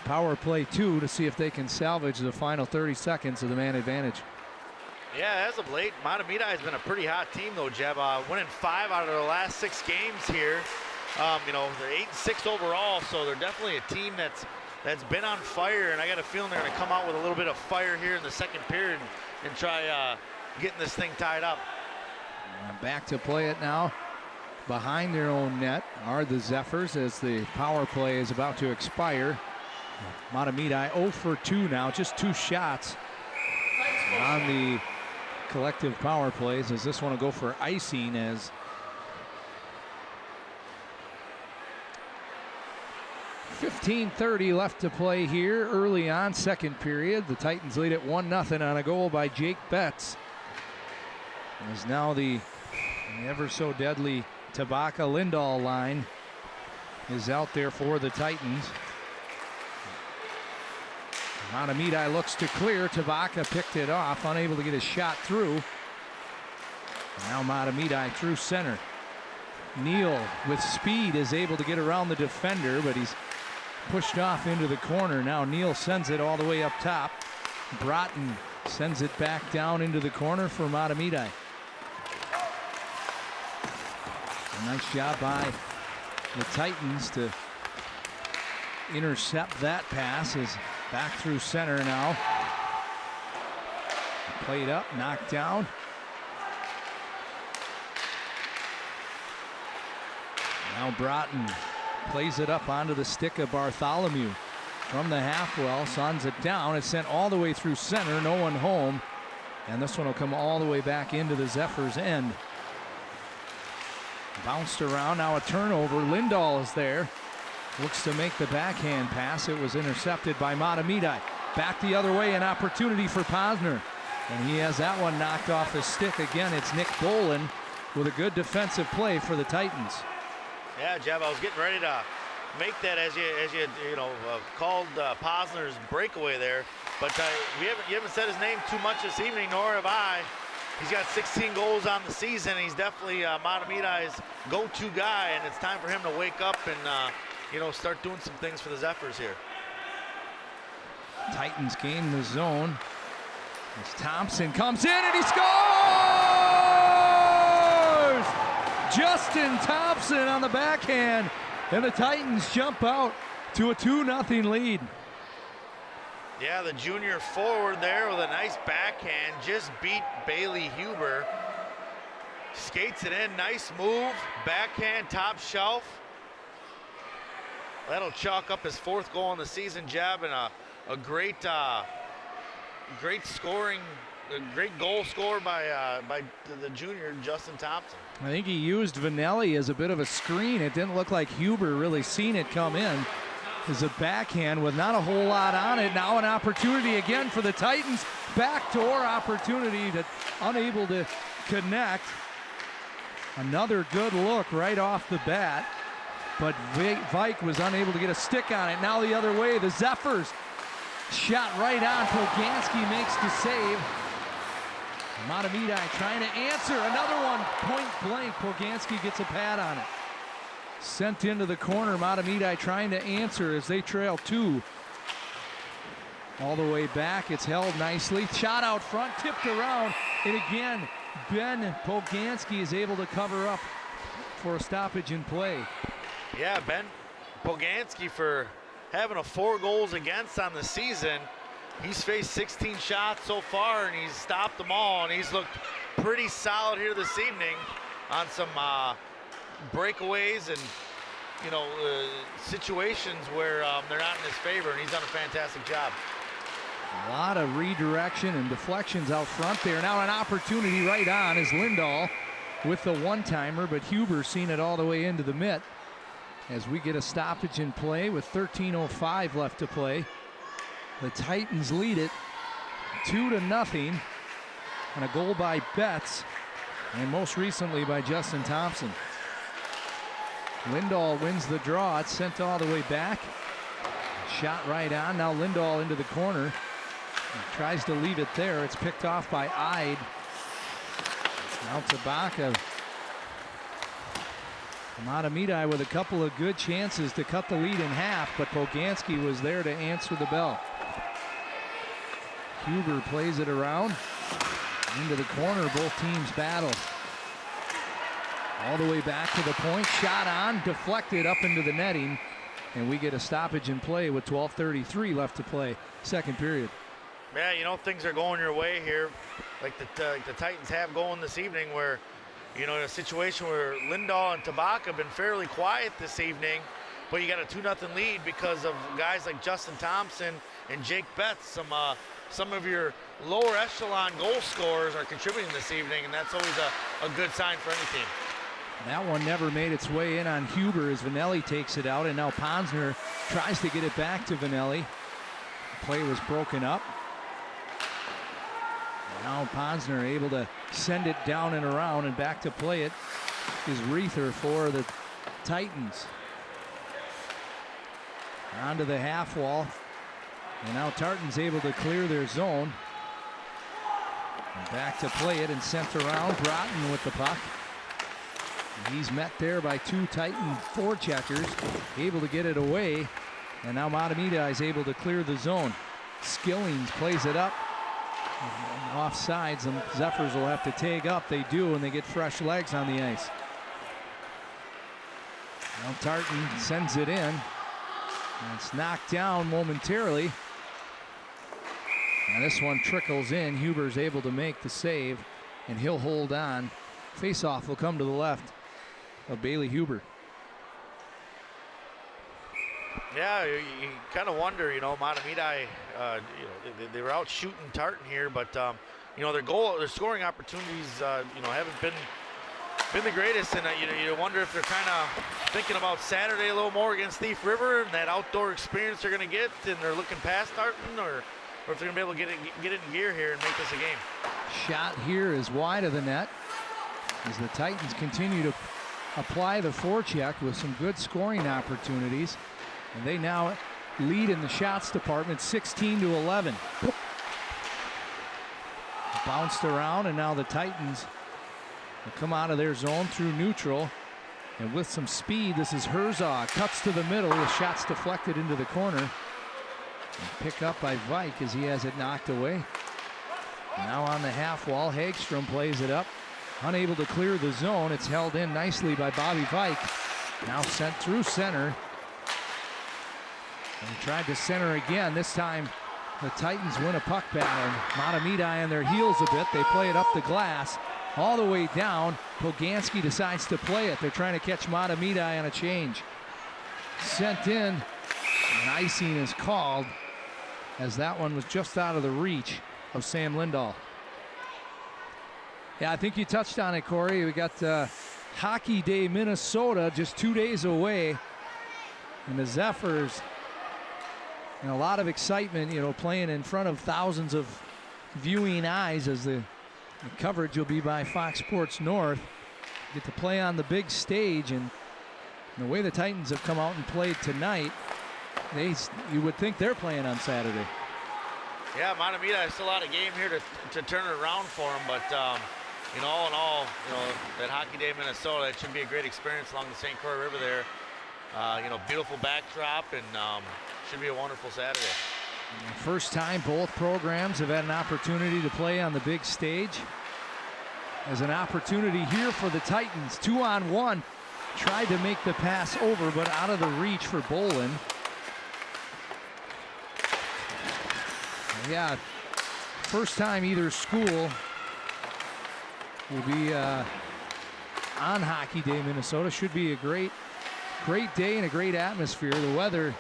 power play 2 to see if they can salvage the final 30 seconds of the man advantage. Yeah, as of late, Mahtomedi has been a pretty hot team though, Jeb. Winning 5 out of their last 6 games here. You know, they're 8-6 overall, so they're definitely a team that's been on fire, and I got a feeling they're going to come out with a little bit of fire here in the second period and try getting this thing tied up. Back to play it now. Behind their own net are the Zephyrs as the power play is about to expire. Mahtomedi 0 for 2 now, just 2 shots on the collective power plays, as this one will go for icing, as .15:30 left to play here early on, second period. The Titans lead it 1-0 on a goal by Jake Betts. As now the ever so deadly Tabaka Lindahl line is out there for the Titans. Mahtomedi looks to clear. Tabaka picked it off, unable to get his shot through. Now Mahtomedi through center. Neal with speed is able to get around the defender, but he's pushed off into the corner. Now Neal sends it all the way up top. Broughton sends it back down into the corner for Mahtomedi. A nice job by the Titans to intercept that pass. Is back through center now. Played up, knocked down. Now Broughton plays it up onto the stick of Bartholomew. From the half well, sends it down. It's sent all the way through center, no one home. And this one will come all the way back into the Zephyrs' end. Bounced around, now a turnover. Lindahl is there. Looks to make the backhand pass. It was intercepted by Mahtomedi. Back the other way, an opportunity for Posner. And he has that one knocked off his stick. Again, it's Nick Dolan with a good defensive play for the Titans. Yeah, Jeff, I was getting ready to make that as you called Posner's breakaway there, but you haven't said his name too much this evening, nor have I. He's got 16 goals on the season. He's definitely Mahtomedi's go-to guy, and it's time for him to wake up and start doing some things for the Zephyrs here. Titans gain the zone as Thompson comes in and he scores! Justin Thompson on the backhand, and the Titans jump out to a 2-0 lead. Yeah, the junior forward there with a nice backhand just beat Bailey Huber. Skates it in, nice move, backhand, top shelf. That'll chalk up his 4th goal in the season, Jeb, and a great scoring, a great goal scored by the junior Justin Thompson. I think he used Vanelli as a bit of a screen. It didn't look like Huber really seen it come in. Is a backhand with not a whole lot on it. Now an opportunity again for the Titans. Backdoor opportunity, to unable to connect. Another good look right off the bat, but Vike was unable to get a stick on it. Now the other way, the Zephyrs shot right on. Poganski makes the save. Mahtomedi trying to answer. Another one, point blank. Poganski gets a pad on it. Sent into the corner. Mahtomedi trying to answer as they trail 2. All the way back. It's held nicely. Shot out front, tipped around. And again, Ben Poganski is able to cover up for a stoppage in play. Yeah, Ben Poganski, for having a 4 goals against on the season. He's faced 16 shots so far, and he's stopped them all, and he's looked pretty solid here this evening on some breakaways and situations where they're not in his favor, and he's done a fantastic job. A lot of redirection and deflections out front there. Now an opportunity right on is Lindahl with the one-timer, but Huber seen it all the way into the mitt as we get a stoppage in play with 13:05 left to play. The Titans lead it 2-0 on a goal by Betts, and most recently by Justin Thompson. Lindahl wins the draw. It's sent all the way back. Shot right on. Now Lindahl into the corner. He tries to leave it there. It's picked off by Ide. Now Tabaka. Mahtomedi with a couple of good chances to cut the lead in half, but Poganski was there to answer the bell. Huber plays it around into the corner. Both teams battle. All the way back to the point. Shot on, deflected up into the netting, and we get a stoppage in play with 12:33 left to play, second period. Yeah, things are going your way here, like the Titans have going this evening, where in a situation where Lindahl and Tabaka have been fairly quiet this evening, but you got a 2-0 lead because of guys like Justin Thompson and Jake Betts, some some of your lower echelon goal scorers are contributing this evening, and that's always a good sign for any team. That one never made its way in on Huber as Vanelli takes it out, and now Ponsner tries to get it back to Vanelli. The play was broken up. Now Ponsner able to send it down and around, and back to play it is Reether for the Titans. Onto the half wall, and now Tartan's able to clear their zone. And back to play it and sent around. Broughton with the puck. He's met there by two Titan forecheckers, able to get it away. And now Mahtomedi is able to clear the zone. Skillings plays it up. Off sides, and Zephyrs will have to tag up. They do, and they get fresh legs on the ice. Now Tartan sends it in. And it's knocked down momentarily. And this one trickles in. Huber's able to make the save, and he'll hold on. Face-off will come to the left of Bailey Huber. Yeah, you kind of wonder, Mahtomedi, they were out shooting Tartan here, but their scoring opportunities, haven't been the greatest, and you wonder if they're kind of thinking about Saturday a little more against Thief River and that outdoor experience they're going to get, and they're looking past Tartan, or if they're going to be able to get it in gear here and make this a game. Shot here is wide of the net as the Titans continue to apply the forecheck with some good scoring opportunities. And they now lead in the shots department 16-11. Bounced around, and now the Titans will come out of their zone through neutral. And with some speed, this is Herzog. Cuts to the middle, the shot's deflected into the corner. And pick up by Vike as he has it knocked away. Now on the half wall, Hagstrom plays it up. Unable to clear the zone. It's held in nicely by Bobby Vike. Now sent through center. And tried to center again. This time the Titans win a puck battle. Mahtomedi on their heels a bit. They play it up the glass all the way down. Poganski decides to play it. They're trying to catch Mahtomedi on a change. Sent in, and icing is called as that one was just out of the reach of Sam Lindahl. Yeah, I think you touched on it, Corey. We got Hockey Day, Minnesota, just 2 days away. And the Zephyrs, and a lot of excitement, playing in front of thousands of viewing eyes as the coverage will be by Fox Sports North. Get to play on the big stage, and the way the Titans have come out and played tonight, you would think they're playing on Saturday. Yeah, Mahtomedi still out of game here to turn it around for them, but all in all, that Hockey Day, Minnesota, it should be a great experience along the St. Croix River there. Beautiful backdrop, and should be a wonderful Saturday. First time both programs have had an opportunity to play on the big stage. There's an opportunity here for the Titans. 2-on-1. Tried to make the pass over, but out of the reach for Bolin. Yeah, first time either school will be on Hockey Day, Minnesota. Should be a great day and a great atmosphere. The weather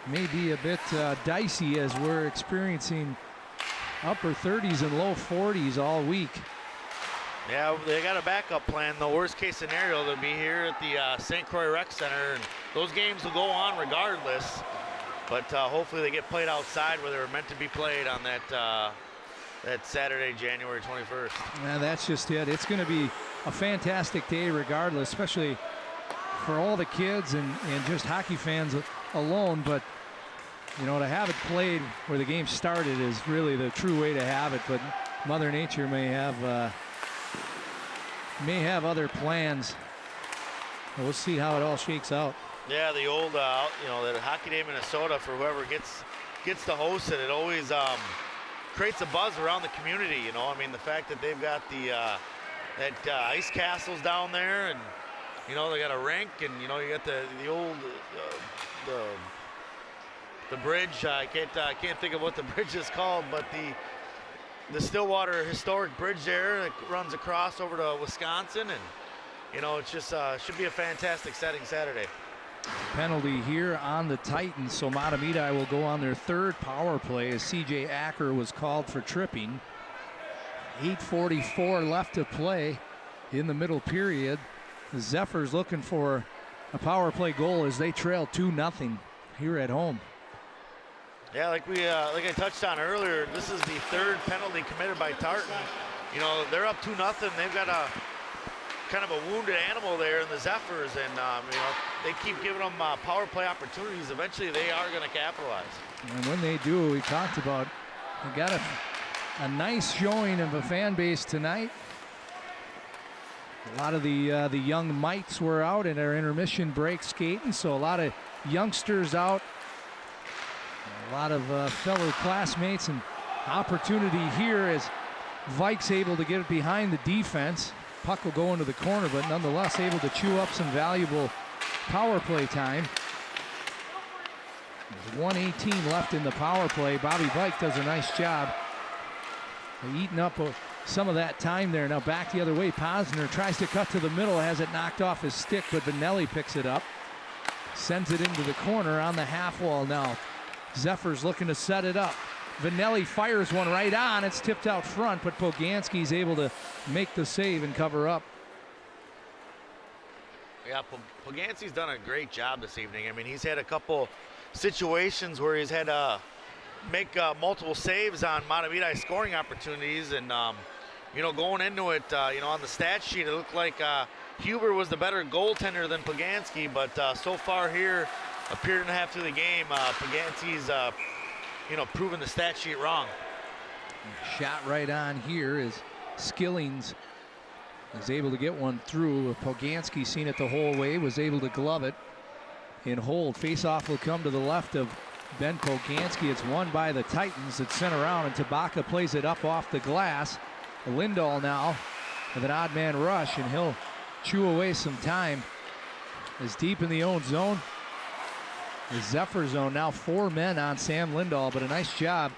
may be a bit dicey as we're experiencing upper 30s and low 40s all week. Yeah, they got a backup plan. The worst case scenario, they'll be here at the St. Croix Rec Center, and those games will go on regardless. But hopefully they get played outside where they were meant to be played on that Saturday, January 21st. Yeah, that's just it. It's going to be a fantastic day regardless, especially for all the kids and just hockey fans alone. But, to have it played where the game started is really the true way to have it. But Mother Nature may have other plans. We'll see how it all shakes out. Yeah, the old, that Hockey Day, Minnesota, for whoever gets to host it, it always creates a buzz around the community. The fact that they've got that ice castles down there, and they got a rink, and you got the old the bridge. I can't think of what the bridge is called, but the Stillwater Historic Bridge there that runs across over to Wisconsin, and it's just should be a fantastic setting Saturday. Penalty here on the Titans, so Mahtomedi will go on their third power play as C.J. Acker was called for tripping. 8:44 left to play in the middle period. The Zephyrs looking for a power play goal as they trail 2-0 here at home. Yeah, like I touched on earlier, this is the third penalty committed by Tartan. You know, they're up 2-0. They've got a kind of a wounded animal there in the Zephyrs, and you know, they keep giving them power play opportunities. Eventually, they are going to capitalize. And when they do, we talked about, they got a nice showing of a fan base tonight. A lot of the young mites were out in our intermission break skating, so a lot of youngsters out. A lot of fellow classmates, and opportunity here as Vikes able to get it behind the defense. Puck will go into the corner, but nonetheless able to chew up some valuable power play time. There's 1:18 left in the power play. Bobby Vike does a nice job eating up some of that time there. Now back the other way. Posner tries to cut to the middle, has it knocked off his stick, but Vanelli picks it up. Sends it into the corner on the half wall now. Zephyrs looking to set it up. Vanelli fires one right on. It's tipped out front, but Poganski's able to make the save and cover up. Yeah, Poganski's done a great job this evening. I mean, he's had a couple situations where he's had to make multiple saves on Mahtomedi scoring opportunities, and you know, going into it, you know, on the stat sheet, it looked like Huber was the better goaltender than Poganski, but so far here, a period and a half through the game, Poganski's you know, proven the stat sheet wrong. Shot right on here is Skillings is able to get one through. Poganski seen it the whole way, was able to glove it and hold. Face-off will come to the left of Ben Poganski. It's won by the Titans. It's sent around, and Tabaka plays it up off the glass. Lindahl now with an odd man rush, and he'll chew away some time. Is deep in the own zone. The Zephyr zone now 4 men on Sam Lindahl, but a nice job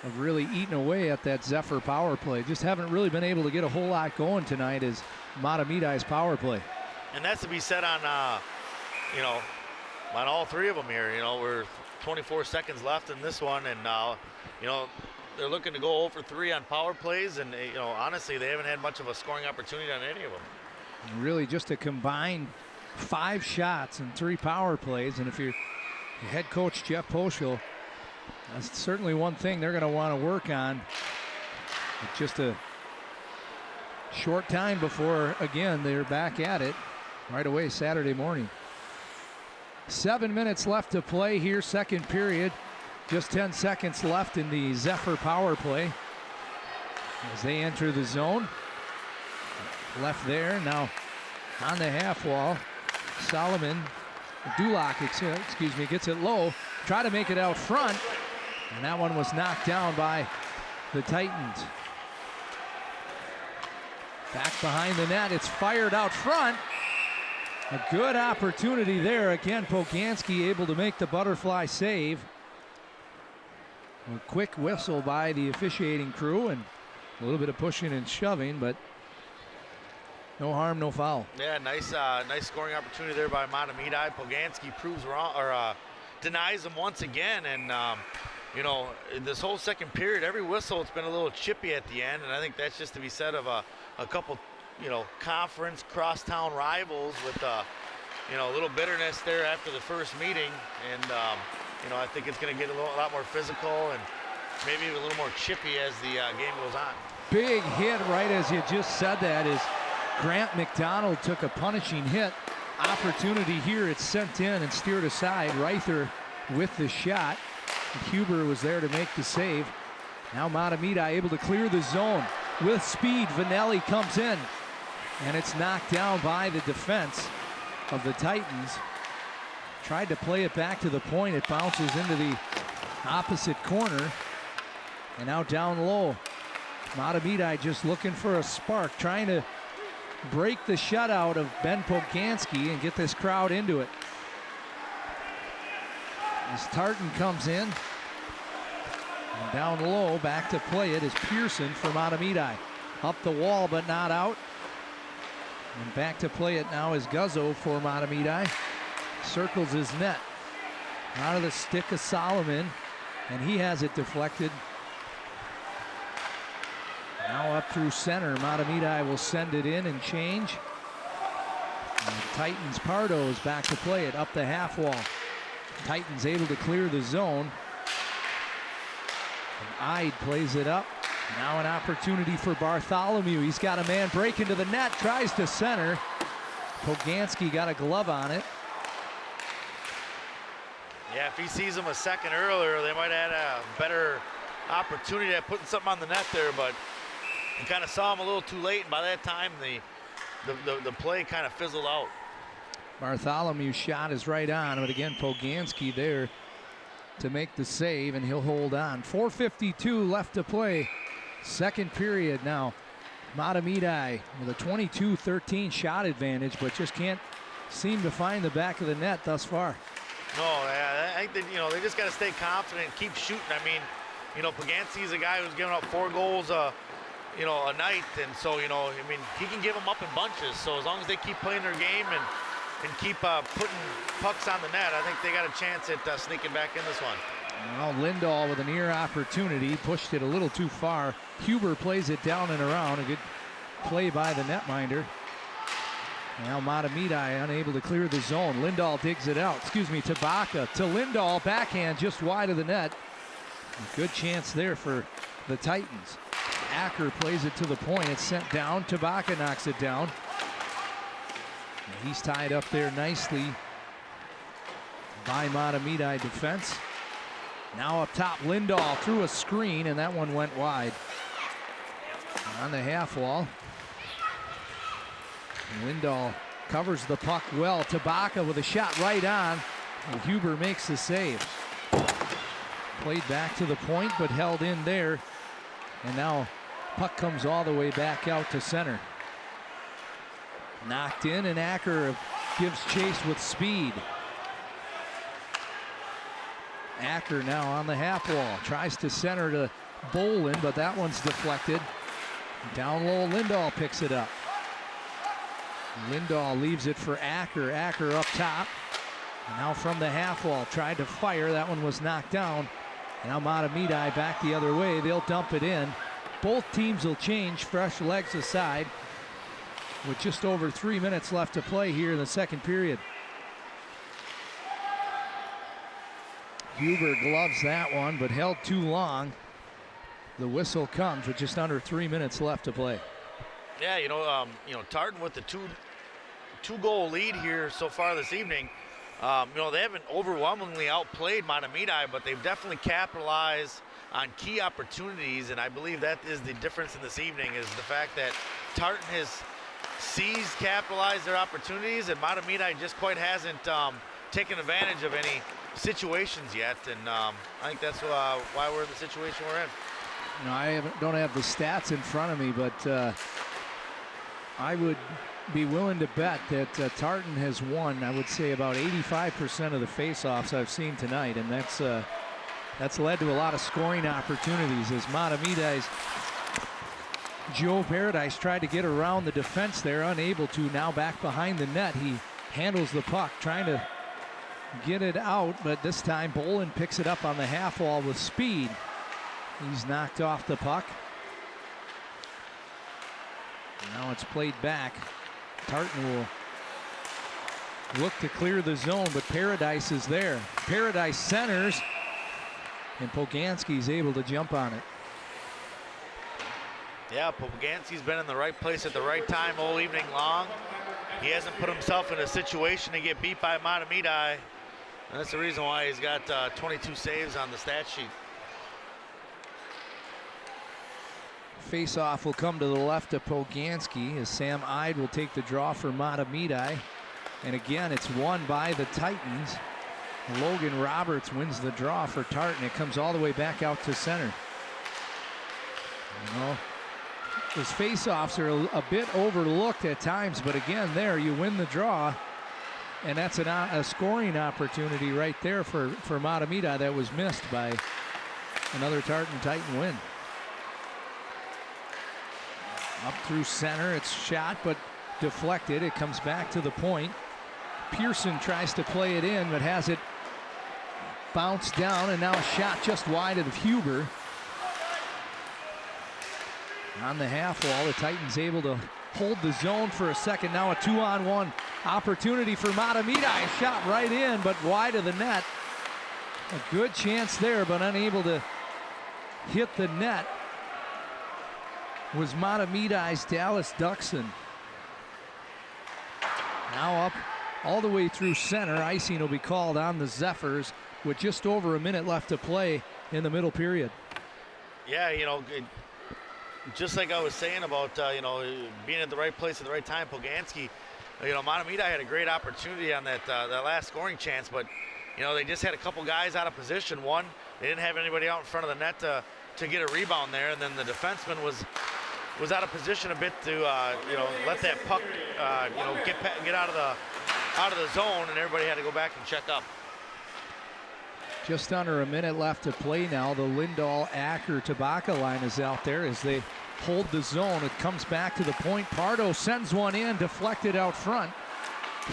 of really eating away at that Zephyr power play. Just haven't really been able to get a whole lot going tonight as Mahtomedi's power play. And that's to be said on, you know, on all three of them here. You know, we're 24 seconds left in this one, and you know, they're looking to go 0 for 3 on power plays, and you know, honestly, they haven't had much of a scoring opportunity on any of them. And really just a combined 5 shots and 3 power plays, and if you're head coach Jeff Poschel, that's certainly one thing they're going to want to work on. It's just a short time before, again, they're back at it right away Saturday morning. 7 minutes left to play here, second period. Just 10 seconds left in the Zephyr power play as they enter the zone. Left there, now on the half wall. Solomon, Dulac, excuse me, gets it low. Try to make it out front, and that one was knocked down by the Titans. Back behind the net, it's fired out front. A good opportunity there. Again, Poganski able to make the butterfly save. A quick whistle by the officiating crew and a little bit of pushing and shoving, but no harm, no foul. Yeah, nice scoring opportunity there by Mahtomedi. Poganski proves wrong, or denies him once again, and you know, in this whole second period, every whistle, it's been a little chippy at the end, and I think that's just to be said of a couple, you know, conference crosstown rivals with you know, a little bitterness there after the first meeting, and you know, I think it's going to get a lot more physical and maybe a little more chippy as the game goes on. Big hit right as you just said that is Grant McDonald took a punishing hit. Opportunity here, it's sent in and steered aside. Reither with the shot. Huber was there to make the save. Now Mahtomedi able to clear the zone with speed. Vanelli comes in, and it's knocked down by the defense of the Titans. Tried to play it back to the point. It bounces into the opposite corner, and now down low. Mahtomedi just looking for a spark, trying to break the shutout of Ben Poganski and get this crowd into it. As Tartan comes in, and down low, back to play it is Pearson for Mahtomedi. Up the wall, but not out. And back to play it now is Guzzo for Mahtomedi. circles his net. Out of the stick of Solomon, and he has it deflected. Now up through center, Mahtomedi will send it in and change. And Titans Pardo is back to play it up the half wall. Titans able to clear the zone. And Ide plays it up. Now an opportunity for Bartholomew. He's got a man break into the net, tries to center. Poganski got a glove on it. Yeah, if he sees him a second earlier, they might have had a better opportunity at putting something on the net there, but you kind of saw him a little too late, and by that time, the play kind of fizzled out. Bartholomew's shot is right on, but again, Poganski there to make the save, and he'll hold on. 4:52 left to play. Second period now. Mahtomedi with a 22-13 shot advantage, but just can't seem to find the back of the net thus far. No, I think that, they just got to stay confident and keep shooting. I mean, Poganski's a guy who's giving up 4 goals, a night, and so, he can give them up in bunches. So as long as they keep playing their game and keep putting pucks on the net, I think they got a chance at sneaking back in this one. Well, Lindahl with a near opportunity, pushed it a little too far. Huber plays it down and around. A good play by the netminder. Now Mahtomedi unable to clear the zone. Lindahl digs it out. Tabaka to Lindahl. Backhand just wide of the net. A good chance there for the Titans. Acker plays it to the point. It's sent down. Tabaka knocks it down. And he's tied up there nicely by Mahtomedi defense. Now up top, Lindahl through a screen, and that one went wide. On the half wall. Lindahl covers the puck well. Tabaka with a shot right on, and Huber makes the save. Played back to the point, but held in there. And now puck comes all the way back out to center. Knocked in, and Acker gives chase with speed. Acker now on the half wall. Tries to center to Bolin, but that one's deflected. Down low, Lindahl picks it up. Lindahl leaves it for Acker. Acker up top. And now from the half wall, tried to fire. That one was knocked down. And now Mahtomedi back the other way. They'll dump it in. Both teams will change, fresh legs aside, with just over 3 minutes left to play here in the second period. Huber gloves that one, but held too long. The whistle comes with just under 3 minutes left to play. Yeah, Tartan with the two-goal lead here so far this evening. They haven't overwhelmingly outplayed Mahtomedi, but they've definitely capitalized on key opportunities, and I believe that is the difference in this evening, is the fact that Tartan has capitalized their opportunities, and Mahtomedi just quite hasn't taken advantage of any situations yet, and I think that's why we're in the situation we're in. I don't have the stats in front of me, but I would be willing to bet that Tartan has won, I would say, about 85% of the faceoffs I've seen tonight, and that's led to a lot of scoring opportunities as Mahtomedi's Joe Paradise tried to get around the defense there, unable to. Now back behind the net, he handles the puck, trying to get it out, but this time Bolin picks it up on the half wall with speed. He's knocked off the puck. Now it's played back. Tartan will look to clear the zone, but Paradise is there. Paradise centers, and Poganski's able to jump on it. Yeah, Poganski's been in the right place at the right time all evening long. He hasn't put himself in a situation to get beat by Mahtomedi. And that's the reason why he's got 22 saves on the stat sheet. Face-off will come to the left of Poganski as Sam Ide will take the draw for Mahtomedi. And again, it's won by the Titans. Logan Roberts wins the draw for Tartan. It comes all the way back out to center. Those face-offs are a bit overlooked at times, but again, there you win the draw. And that's a scoring opportunity right there for Mahtomedi that was missed by another Tartan Titan win. Up through center, it's shot, but deflected. It comes back to the point. Pearson tries to play it in, but has it bounced down, and now a shot just wide of Huber. On the half wall, the Titans able to hold the zone for a second. Now a 2-on-1 opportunity for Mahtomedi. A shot right in, but wide of the net. A good chance there, but unable to hit the net was Mahtomedi's Dallas Duxon. Now up all the way through center. Icing will be called on the Zephyrs with just over a minute left to play in the middle period. Yeah, just like I was saying about, being at the right place at the right time, Poganski, Mahtomedi had a great opportunity on that last scoring chance, but, they just had a couple guys out of position. One, they didn't have anybody out in front of the net to get a rebound there, and then the defenseman was out of position a bit to, let that puck, get out of the zone, and everybody had to go back and check up. Just under a minute left to play now. The Lindahl-Acker-Tabaka line is out there as they hold the zone. It comes back to the point. Pardo sends one in, deflected out front.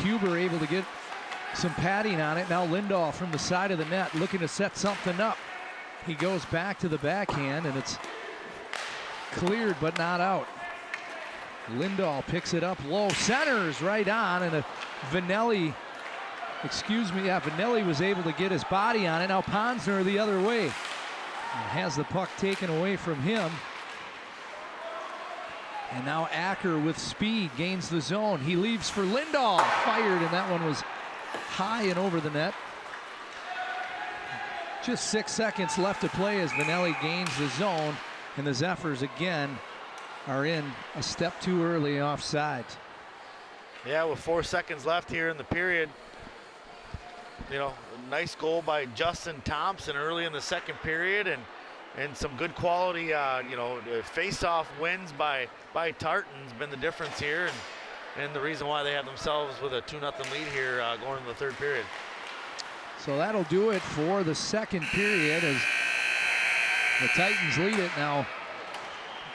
Huber able to get some padding on it. Now Lindahl from the side of the net looking to set something up. He goes back to the backhand, and it's cleared but not out. Lindahl picks it up low, centers right on, and Vanelli was able to get his body on it. Now Ponsner the other way. And has the puck taken away from him. And now Acker with speed gains the zone. He leaves for Lindahl. Fired, and that one was high and over the net. Just 6 seconds left to play as Vanelli gains the zone. And the Zephyrs again are in a step too early offside. Yeah, with 4 seconds left here in the period. Nice goal by Justin Thompson early in the second period, and some good quality, face-off wins by Tartan's been the difference here, and the reason why they have themselves with a 2-0 lead here going into the third period. So that'll do it for the second period as the Titans lead it now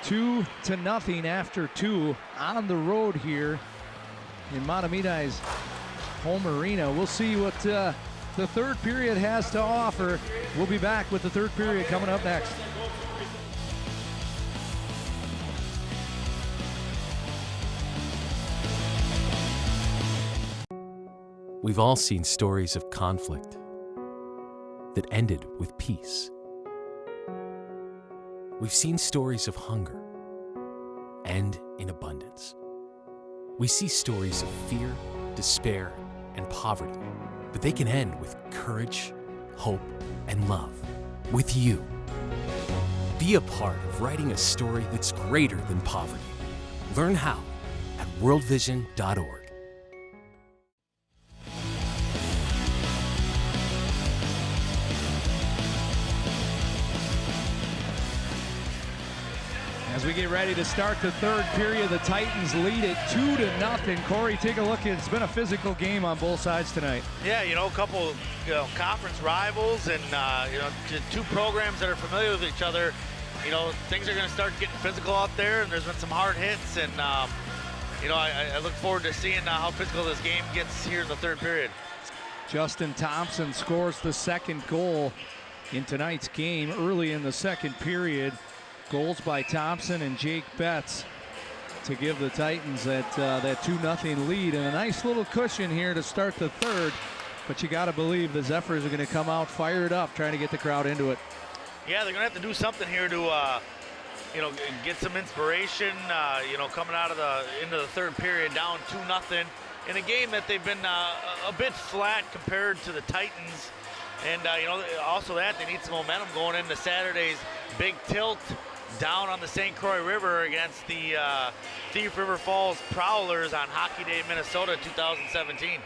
2-0 after 2 on the road here in Mahtomedi's home arena. We'll see what the third period has to offer. We'll be back with the third period coming up next. We've all seen stories of conflict that ended with peace. We've seen stories of hunger end in abundance. We see stories of fear, despair, and poverty, but they can end with courage, hope, and love. With you. Be a part of writing a story that's greater than poverty. Learn how at worldvision.org. As we get ready to start the third period, the Titans lead it 2-0. Corey, take a look. It's been a physical game on both sides tonight. Yeah, a couple conference rivals and two programs that are familiar with each other. Things are going to start getting physical out there, and there's been some hard hits, and I look forward to seeing how physical this game gets here in the third period. Justin Thompson scores the second goal in tonight's game early in the second period. Goals by Thompson and Jake Betts to give the Titans that 2-0 lead, and a nice little cushion here to start the third. But you got to believe the Zephyrs are going to come out fired up, trying to get the crowd into it. Yeah, they're going to have to do something here to, get some inspiration. Coming out of into the third period, down 2-0 in a game that they've been a bit flat compared to the Titans, and also that they need some momentum going into Saturday's big tilt down on the St. Croix River against the Thief River Falls Prowlers on Hockey Day, Minnesota 2017.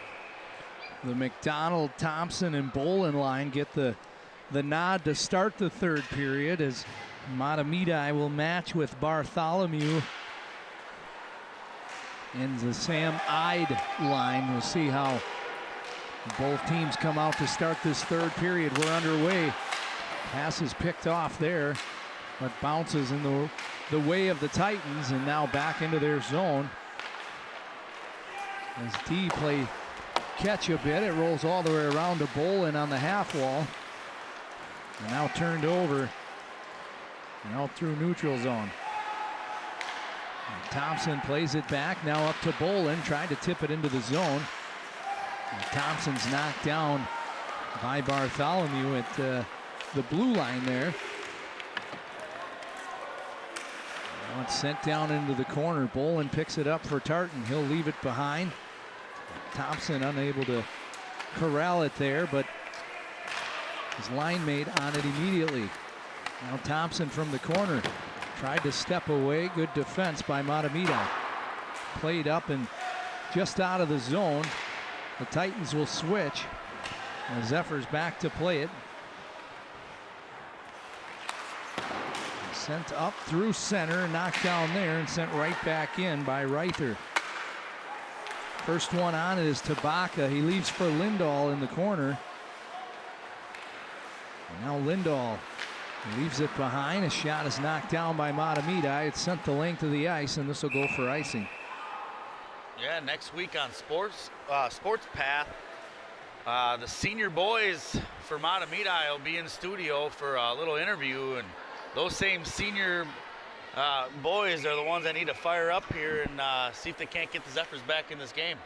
The McDonald, Thompson, and Bolin line get the nod to start the third period as Mahtomedi will match with Bartholomew. And the Sam Ide line. We'll see how both teams come out to start this third period. We're underway. Pass is picked off there, but bounces in the way of the Titans, and now back into their zone. As D play catch a bit. It rolls all the way around to Bolin on the half wall. And now turned over and out through neutral zone. And Thompson plays it back, now up to Bolin, trying to tip it into the zone. And Thompson's knocked down by Bartholomew at the blue line there. Now it's sent down into the corner. Bolin picks it up for Tartan. He'll leave it behind. Thompson unable to corral it there, but his line mate on it immediately. Now Thompson from the corner tried to step away. Good defense by Mahtomedi. Played up and just out of the zone. The Titans will switch. And the Zephyrs back to play it. Sent up through center, knocked down there, and sent right back in by Reither. First one on it is Tabaka. He leaves for Lindahl in the corner. And now Lindahl leaves it behind. A shot is knocked down by Mahtomedi. It's sent the length of the ice, and this will go for icing. Yeah, next week on Sports Path, the senior boys for Mahtomedi will be in studio for a little interview, and those same senior boys are the ones that need to fire up here and see if they can't get the Zephyrs back in this game.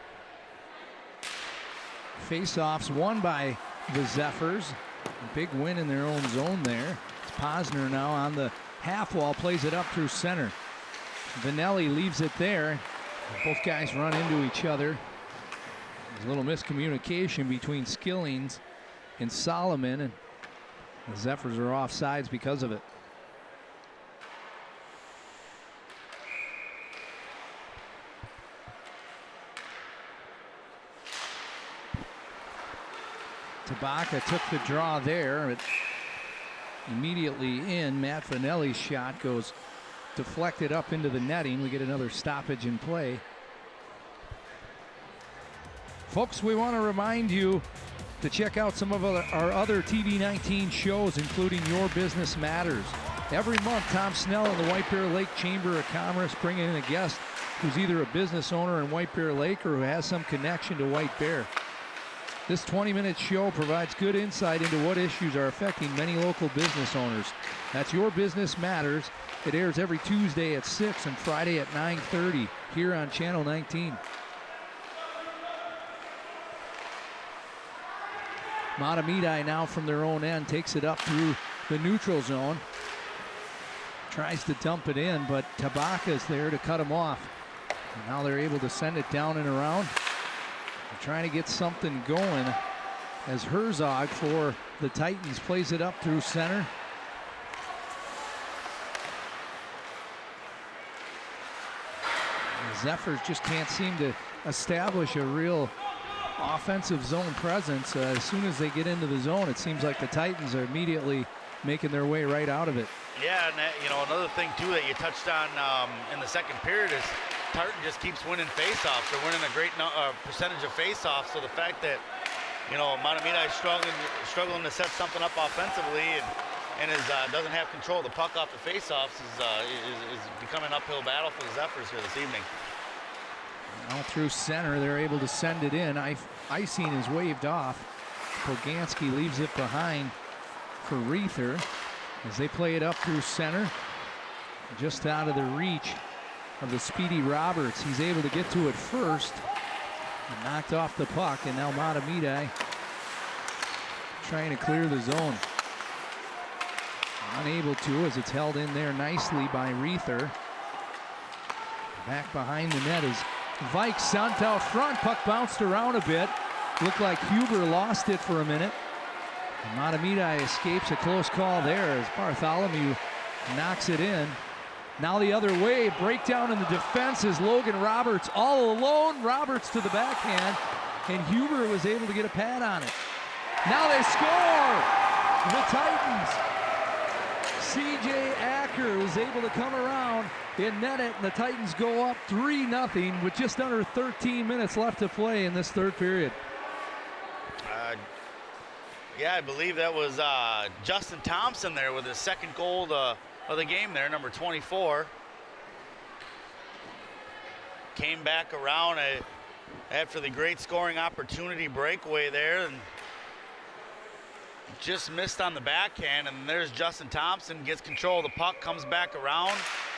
Face-offs won by the Zephyrs. A big win in their own zone there. It's Posner now on the half wall, plays it up through center. Vanelli leaves it there. Both guys run into each other. There's a little miscommunication between Skillings and Solomon, and the Zephyrs are off sides because of it. Tabaka took the draw there. It immediately in. Matt Vanelli's shot goes deflected up into the netting. We get another stoppage in play. Folks, we want to remind you to check out some of our other TV19 shows, including Your Business Matters. Every month, Tom Snell and the White Bear Lake Chamber of Commerce bring in a guest who's either a business owner in White Bear Lake or who has some connection to White Bear. This 20-minute show provides good insight into what issues are affecting many local business owners. That's Your Business Matters. It airs every Tuesday at 6 and Friday at 9:30 here on Channel 19. Mahtomedi now from their own end takes it up through the neutral zone. Tries to dump it in, but Tabaka's there to cut him off. And now they're able to send it down and around. They're trying to get something going as Herzog for the Titans plays it up through center. The Zephyrs just can't seem to establish a real offensive zone presence. As soon as they get into the zone, it seems like the Titans are immediately making their way right out of it. Yeah, and another thing too that you touched on in the second period is Tartan just keeps winning faceoffs. They're winning a great percentage of faceoffs. So the fact that Mahtomedi is struggling to set something up offensively and doesn't have control of the puck off the faceoffs is becoming an uphill battle for the Zephyrs here this evening. Now through center, they're able to send it in. Icing is waved off. Poganski leaves it behind for Reither as they play it up through center. Just out of the reach of the speedy Roberts. He's able to get to it first. And knocked off the puck, and now Mahtomedi trying to clear the zone. Unable to, as it's held in there nicely by Reither. Back behind the net is Vike sent out front. Puck bounced around a bit. Looked like Huber lost it for a minute. And Mahtomedi escapes a close call there as Bartholomew knocks it in. Now the other way, breakdown in the defense is Logan Roberts all alone. Roberts to the backhand, and Huber was able to get a pad on it. Now they score! The Titans. C.J. Acker is able to come around and net it, and the Titans go up 3-0 with just under 13 minutes left to play in this third period. Yeah, I believe that was Justin Thompson there with his second goal of the game there, number 24. Came back around. after the great scoring opportunity breakaway there, and just missed on the backhand. And there's Justin Thompson, gets control of the puck, comes back around,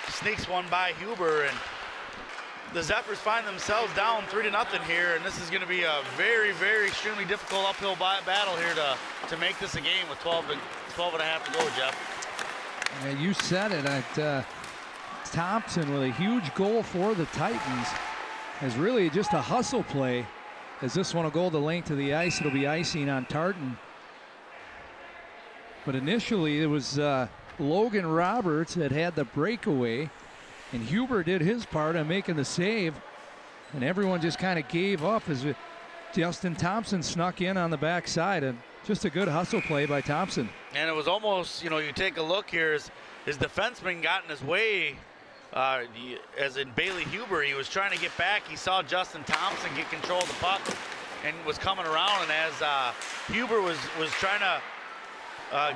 sneaks one by Huber, and the Zephyrs find themselves down 3-0 here, and this is going to be a very, very extremely difficult uphill battle here to make this a game with 12 and a half to go, Jeff. Yeah, you said it. Thompson with a huge goal for the Titans is really just a hustle play, as this one will go the length of the ice. It'll be icing on Tartan. But initially it was Logan Roberts that had the breakaway, and Huber did his part on making the save, and everyone just kind of gave up as Justin Thompson snuck in on the backside, and just a good hustle play by Thompson. And it was almost, you take a look here, his defenseman got in his way, as in Bailey Huber. He was trying to get back. He saw Justin Thompson get control of the puck and was coming around, and as Huber was trying to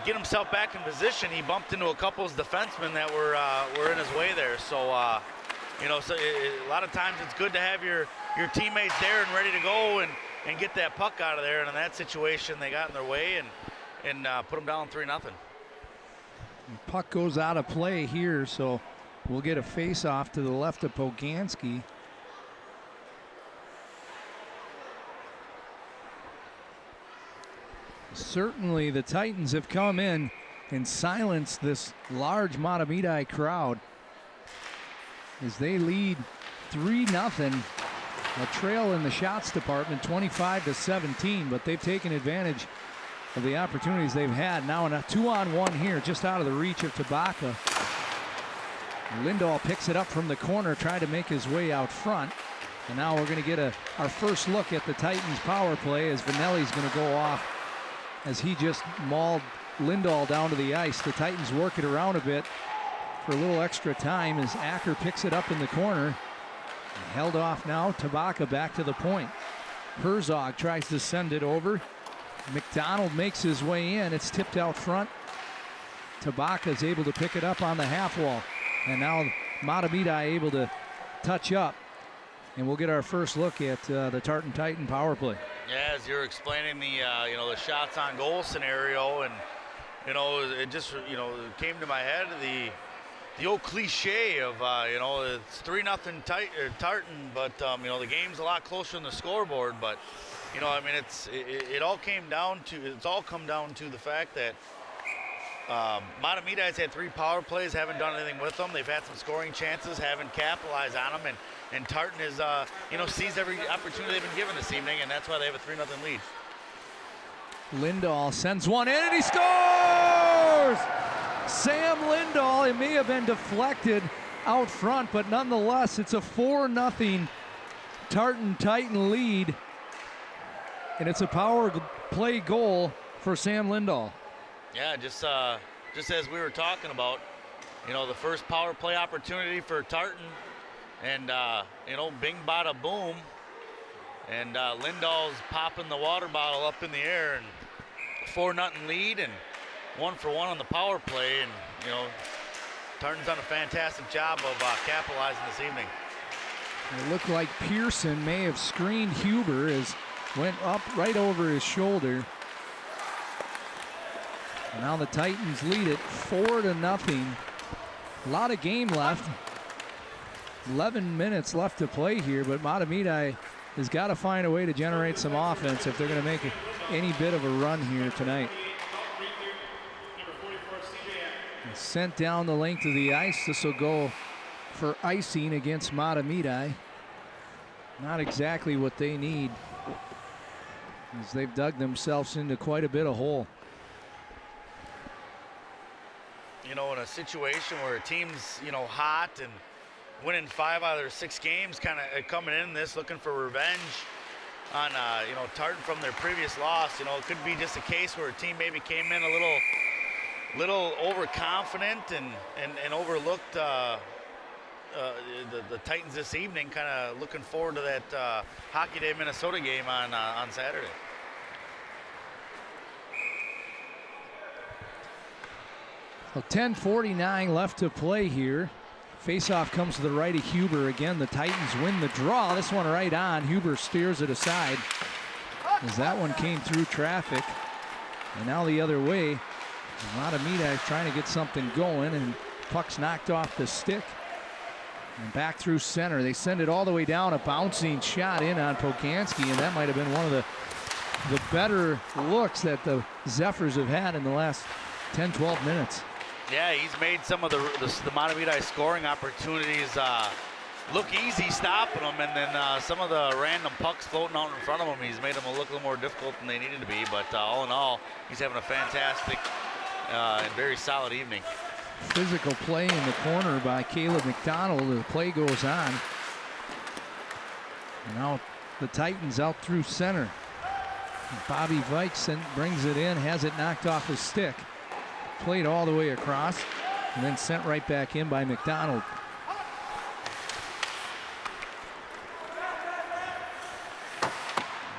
get himself back in position, he bumped into a couple of defensemen that were in his way there. So, so a lot of times it's good to have your teammates there and ready to go and get that puck out of there. And in that situation, they got in their way and put them down 3-0. Puck goes out of play here, so we'll get a face-off to the left of Poganski. Certainly the Titans have come in and silenced this large Mahtomedi crowd as they lead 3-0. A trail in the shots department, 25-17, but they've taken advantage of the opportunities they've had. Now in a 2-on-1 here, just out of the reach of Tabaka. Lindahl picks it up from the corner, tried to make his way out front. And now we're going to get our first look at the Titans power play, as Vanelli's going to go off as he just mauled Lindahl down to the ice. The Titans work it around a bit for a little extra time as Acker picks it up in the corner. And held off now. Tabaka back to the point. Herzog tries to send it over. McDonald makes his way in. It's tipped out front. Tabaka's able to pick it up on the half wall. And now Mahtomedi able to touch up. And we'll get our first look at the Tartan Titan power play. Yeah, as you're explaining the shots on goal scenario, and it just came to my head the old cliche of it's 3-0 Tartan, but the game's a lot closer than the scoreboard. But it's all come down to the fact that Mahtomedi's had 3 power plays, haven't done anything with them. They've had some scoring chances, haven't capitalized on them, and Tartan is seized every opportunity they've been given this evening, and that's why they have a 3-0 lead. Lindahl sends one in and he scores! Sam Lindahl. It may have been deflected out front, but nonetheless it's a 4-0 Tartan Titan lead, and it's a power play goal for Sam Lindahl. Yeah, just as we were talking about, the first power play opportunity for Tartan, and bing bada boom, and Lindahl's popping the water bottle up in the air, and 4-0 lead, and 1-for-1 on the power play, and Tartan's done a fantastic job of capitalizing this evening. It looked like Pearson may have screened Huber, as went up right over his shoulder. And now the Titans lead it 4-0. A lot of game left. 11 minutes left to play here, but Mahtomedi has got to find a way to generate some offense if they're going to make any bit of a run here tonight. Sent down the length of the ice. This will go for icing against Mahtomedi. Not exactly what they need, as they've dug themselves into quite a bit of hole. In a situation where a team's, hot and winning 5 out of their 6 games, kind of coming in this looking for revenge on, Tartan from their previous loss. It could be just a case where a team maybe came in a little overconfident and overlooked the Titans this evening, kind of looking forward to that Hockey Day Minnesota game on Saturday. Well, 10:49 left to play here. Face-off comes to the right of Huber. Again, the Titans win the draw. This one right on. Huber steers it aside as that one came through traffic. And now the other way. Mahtomedi is trying to get something going, and puck's knocked off the stick. And back through center. They send it all the way down. A bouncing shot in on Poganski, and that might have been one of the better looks that the Zephyrs have had in the last 10-12 minutes. Yeah, he's made some of the Mahtomedi scoring opportunities look easy, stopping them, and then some of the random pucks floating out in front of him, he's made them look a little more difficult than they needed to be. But all in all, he's having a fantastic and very solid evening. Physical play in the corner by Caleb McDonald. The play goes on. And now the Titans out through center. Bobby Vike brings it in, has it knocked off his stick. Played all the way across, and then sent right back in by McDonald.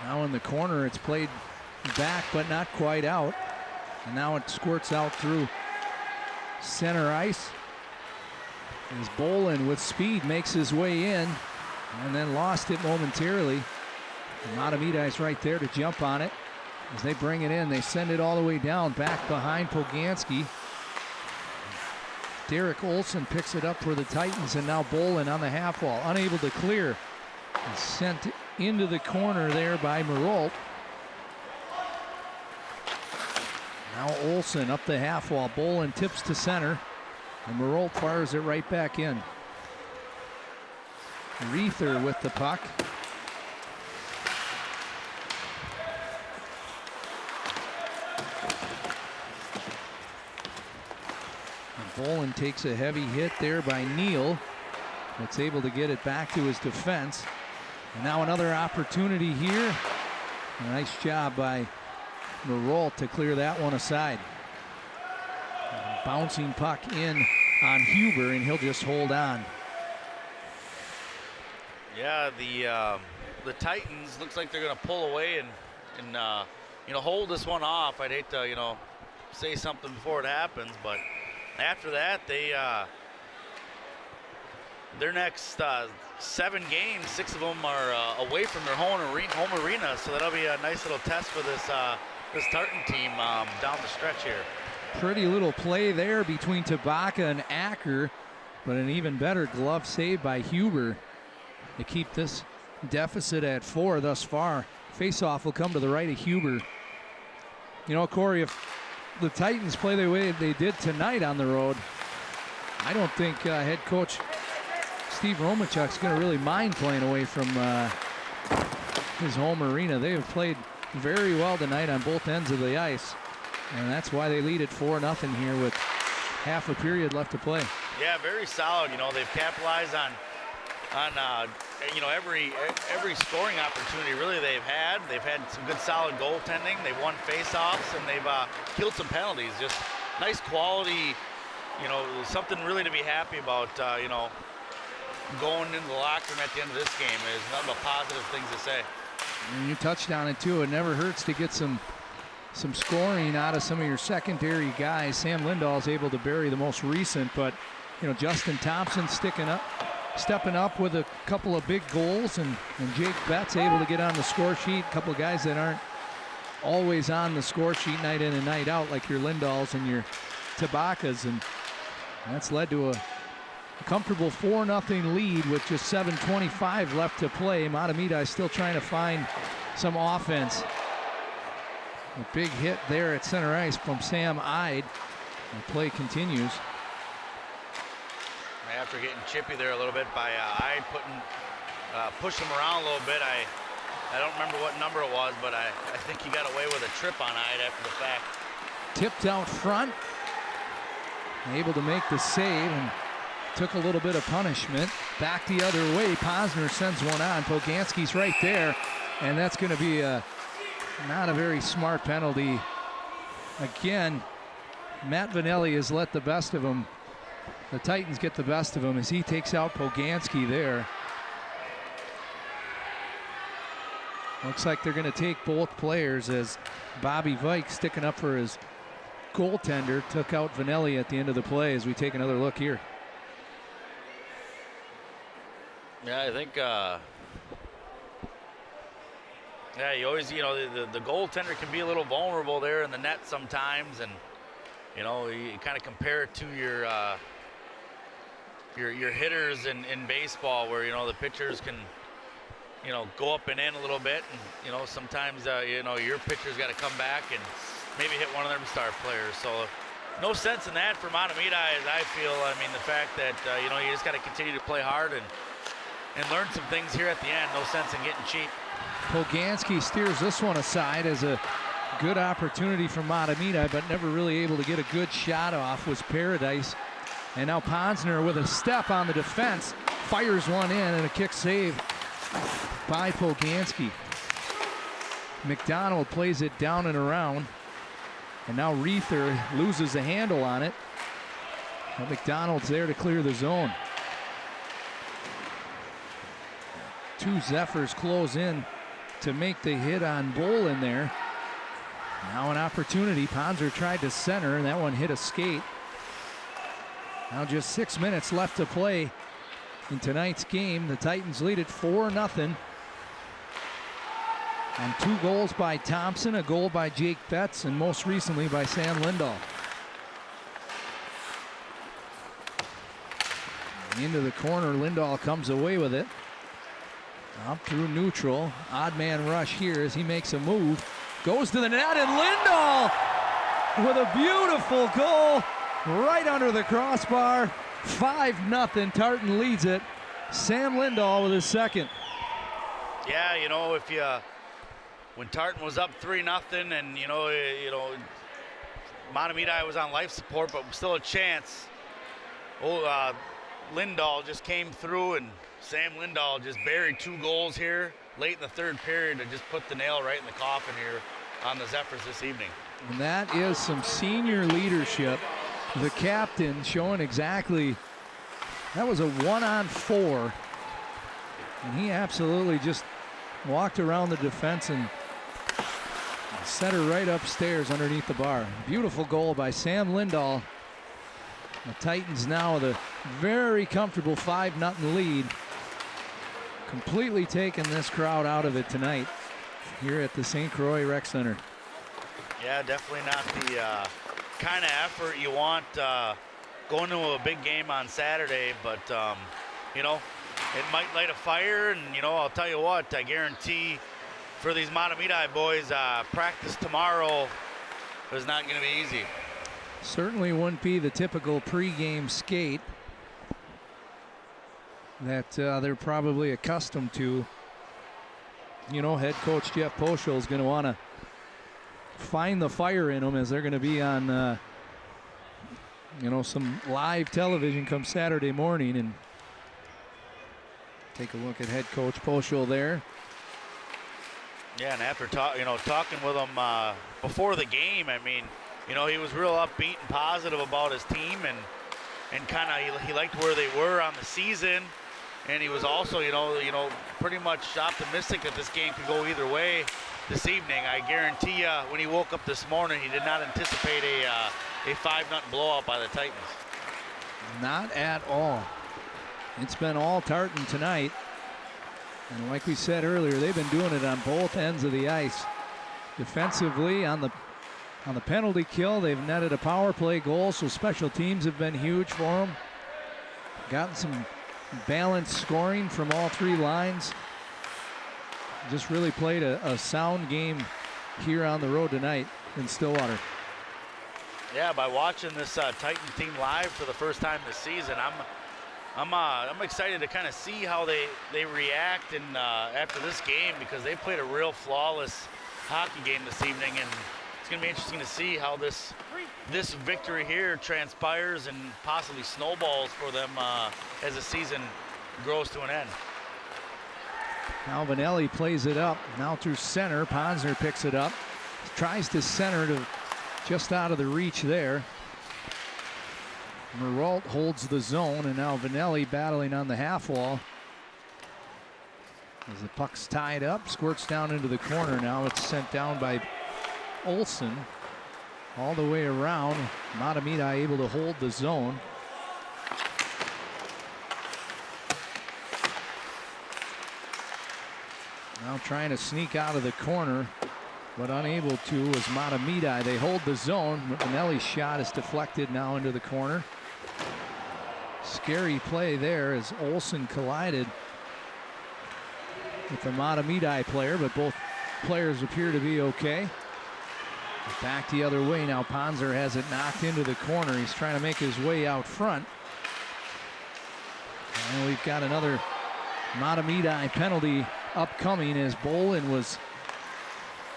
Now in the corner, it's played back, but not quite out. And now it squirts out through center ice. As Bolin with speed makes his way in, and then lost it momentarily. Mahtomedi's right there to jump on it. As they bring it in, they send it all the way down, back behind Poganski. Derek Olson picks it up for the Titans, and now Bolin on the half wall, unable to clear. And sent into the corner there by Marolt. Now Olson up the half wall. Bolin tips to center, and Marolt fires it right back in. Reether with the puck. Bolin takes a heavy hit there by Neal. That's able to get it back to his defense. And now another opportunity here. A nice job by Marolt to clear that one aside. Bouncing puck in on Huber, and he'll just hold on. Yeah, the Titans looks like they're going to pull away and hold this one off. I'd hate to say something before it happens, but after that, their next 7 games, 6 of them are away from their home arena, so that'll be a nice little test for this Tartan team down the stretch here. Pretty little play there between Tabaka and Acker, but an even better glove save by Huber to keep this deficit at 4 thus far. Faceoff will come to the right of Huber. You know, Corey, if the Titans play the way they did tonight on the road, I don't think head coach Steve Romachuk's going to really mind playing away from his home arena. They have played very well tonight on both ends of the ice, and that's why they lead at 4-0 here with half a period left to play. Yeah, very solid. They've capitalized on every scoring opportunity really they've had. They've had some good solid goaltending. They've won face-offs, and they've killed some penalties. Just nice quality, something really to be happy about, going into the locker room at the end of this game. Is nothing but positive things to say. And you touched on it too. It never hurts to get some scoring out of some of your secondary guys. Sam Lindahl's able to bury the most recent, but Justin Thompson stepping up with a couple of big goals, and Jake Betts able to get on the score sheet. A couple of guys that aren't always on the score sheet night in and night out, like your Lindahls and your Tabakas, and that's led to a comfortable 4-0 lead with just 7:25 left to play. Mahtomedi is still trying to find some offense. A big hit there at center ice from Sam Ide. The play continues. After getting chippy there a little bit by Ide, pushing him around a little bit. I don't remember what number it was, but I think he got away with a trip on Ide after the fact. Tipped out front, able to make the save, and took a little bit of punishment. Back the other way, Posner sends one on. Poganski's right there, and that's going to be not a very smart penalty. Again, Matt Vanelli has let the best of him. The Titans get the best of him as he takes out Poganski there. Looks like they're going to take both players as Bobby Vike, sticking up for his goaltender, took out Vanelli at the end of the play as we take another look here. Yeah, I think, yeah, you always, the goaltender can be a little vulnerable there in the net sometimes, and, you kind of compare it to your hitters in baseball where, the pitchers can, go up and in a little bit, and, sometimes, your pitcher's got to come back and maybe hit one of them star players. So no sense in that for Mahtomedi, as I feel. I mean, the fact that, you just got to continue to play hard and learn some things here at the end. No sense in getting cheap. Poganski steers this one aside as a good opportunity for Mahtomedi, but never really able to get a good shot off was Paradise. And now Ponsner with a step on the defense, fires one in, and a kick save by Poganski. McDonald plays it down and around, and now Reether loses the handle on it. But McDonald's there to clear the zone. Two Zephyrs close in to make the hit on Bolin there. Now an opportunity. Ponzer tried to center, and that one hit a skate. Now just 6 minutes left to play in tonight's game. The Titans lead it 4-0. And 2 goals by Thompson, a goal by Jake Betts, and most recently by Sam Lindahl. Into the corner, Lindahl comes away with it. Up through neutral, odd man rush here as he makes a move. Goes to the net, and Lindahl with a beautiful goal right under the crossbar. 5-0, Tartan leads it. Sam Lindahl with his second. Yeah, if you, when Tartan was up 3-0, and Mahtomedi was on life support, but still a chance. Lindahl just came through, and Sam Lindahl just buried 2 goals here late in the third period to just put the nail right in the coffin here on the Zephyrs this evening. And that is some senior leadership. The captain showing exactly, that was a 1-on-4. And he absolutely just walked around the defense and set her right upstairs underneath the bar. Beautiful goal by Sam Lindahl. The Titans now with a very comfortable 5-0 lead. Completely taking this crowd out of it tonight here at the St. Croix Rec Center. Yeah, definitely not the kind of effort you want going to a big game on Saturday, but it might light a fire, and I'll tell you what, I guarantee for these Mahtomedi boys, practice tomorrow is not going to be easy. Certainly wouldn't be the typical pregame skate that they're probably accustomed to. Head coach Jeff Poschel is going to want to find the fire in them as they're going to be on, some live television come Saturday morning. And take a look at head coach Poschel there. Yeah, and after talking with him before the game, I mean, he was real upbeat and positive about his team, and kind of he liked where they were on the season, and he was also pretty much optimistic that this game could go either way this evening. I guarantee you, when he woke up this morning, he did not anticipate a 5-0 blowout by the Titans. Not at all. It's been all Tartan tonight, and like we said earlier, they've been doing it on both ends of the ice. Defensively, on the penalty kill, they've netted a power play goal, so special teams have been huge for them. Gotten some balanced scoring from all 3 lines. Just really played a sound game here on the road tonight in Stillwater. Yeah, by watching this Titan team live for the first time this season, I'm excited to kind of see how they react and after this game, because they played a real flawless hockey game this evening, and it's going to be interesting to see how this victory here transpires and possibly snowballs for them as the season grows to an end. Now Vanelli plays it up, now through center. Ponsner picks it up, tries to center to just out of the reach there. Maralt holds the zone, and now Vanelli battling on the half wall. As the puck's tied up, squirts down into the corner. Now it's sent down by Olsen all the way around. Mahtomedi able to hold the zone. Now trying to sneak out of the corner, but unable to was Mahtomedi. They hold the zone. Minelli's shot is deflected now into the corner. Scary play there as Olsen collided with the Mahtomedi player, but both players appear to be okay. Back the other way now. Panzer has it knocked into the corner. He's trying to make his way out front. And we've got another Mahtomedi penalty upcoming as Bolin was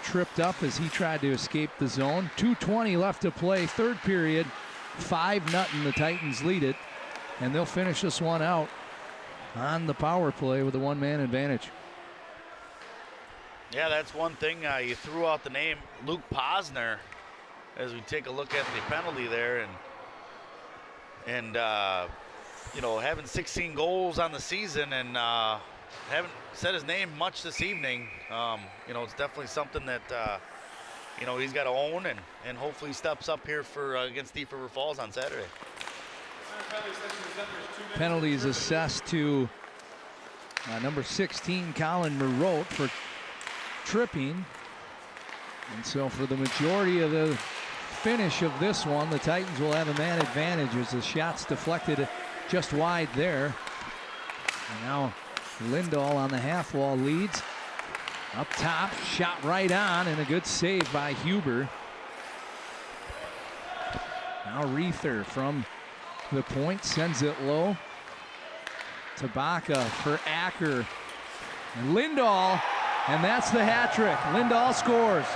tripped up as he tried to escape the zone. 2:20 left to play, third period. 5-0, the Titans lead it, and they'll finish this one out on the power play with a one-man advantage. Yeah, that's one thing. You threw out the name Luke Posner as we take a look at the penalty there, and you know, having 16 goals on the season and haven't said his name much this evening. You know, it's definitely something that you know, he's got to own, and hopefully he steps up here for against Thief River Falls on Saturday. Penalties assessed to number 16, Colin Marot, for tripping. And so for the majority of the finish of this one, the Titans will have a man advantage as the shot's deflected just wide there. And now Lindahl on the half wall leads. Up top, shot right on, and a good save by Huber. Now Reether from the point sends it low. Tabaka for Acker. And Lindahl, and that's the hat trick. Lindahl scores.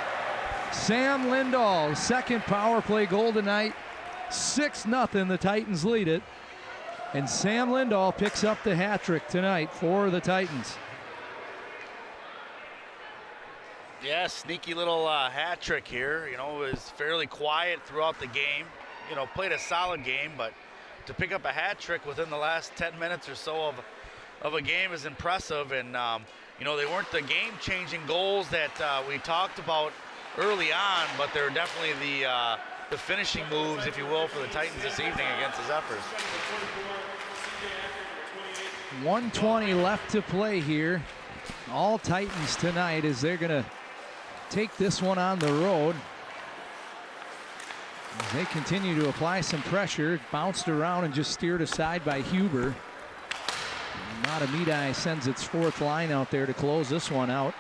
Sam Lindahl, second power play goal tonight. 6-0, the Titans lead it. And Sam Lindahl picks up the hat trick tonight for the Titans. Yeah, sneaky little hat trick here. You know, it was fairly quiet throughout the game. You know, played a solid game, but to pick up a hat trick within the last 10 minutes or so of a game is impressive. And, you know, they weren't the game-changing goals that we talked about early on, but they're definitely the finishing moves, if you will, for the Titans this evening against the Zephyrs. 1:20 left to play here. All Titans tonight as they're going to take this one on the road. As they continue to apply some pressure, bounced around and just steered aside by Huber. Mahtomedi sends its fourth line out there to close this one out.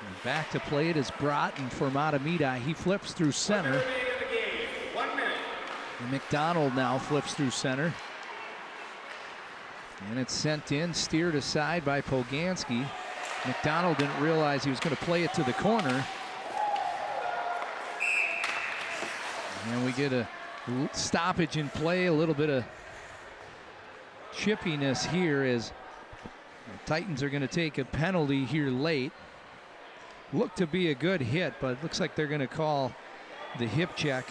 And back to play it is Broughton for Mahtomedi. He flips through center. And McDonald now flips through center. And it's sent in, steered aside by Poganski. McDonald didn't realize he was going to play it to the corner. And we get a stoppage in play, a little bit of chippiness here as the Titans are going to take a penalty here late. Looked to be a good hit, but it looks like they're going to call the hip check.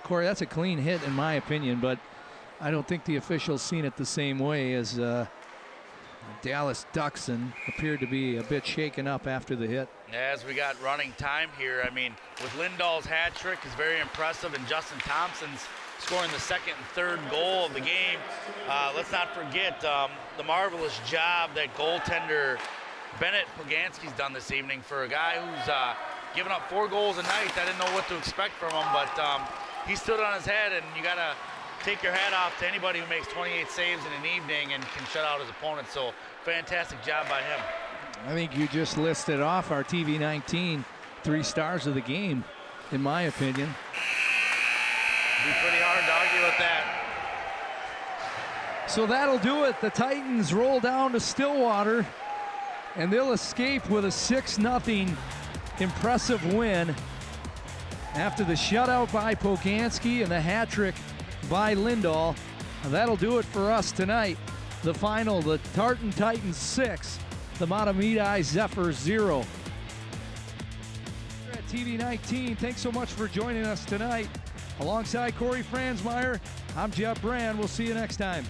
Corey, that's a clean hit in my opinion, but I don't think the officials seen it the same way as Dallas Duxon appeared to be a bit shaken up after the hit. As we got running time here, I mean, with Lindahl's hat trick is very impressive, and Justin Thompson's scoring the second and third goal of the game. Let's not forget the marvelous job that goaltender Bennett Poganski's done this evening for a guy who's given up 4 goals a night. I didn't know what to expect from him, but he stood on his head, and you got to take your hat off to anybody who makes 28 saves in an evening and can shut out his opponent. So fantastic job by him. I think you just listed off our TV19 3 stars of the game, in my opinion. It'd be pretty hard to argue with that. So that'll do it. The Titans roll down to Stillwater, and they'll escape with a 6-0 impressive win after the shutout by Poganski and the hat trick by Lindahl. That'll do it for us tonight. The final, the Tartan Titans 6, the Mahtomedi Zephyrs 0. We're at TV19. Thanks so much for joining us tonight. Alongside Corey Franzmeyer, I'm Jeff Brand. We'll see you next time.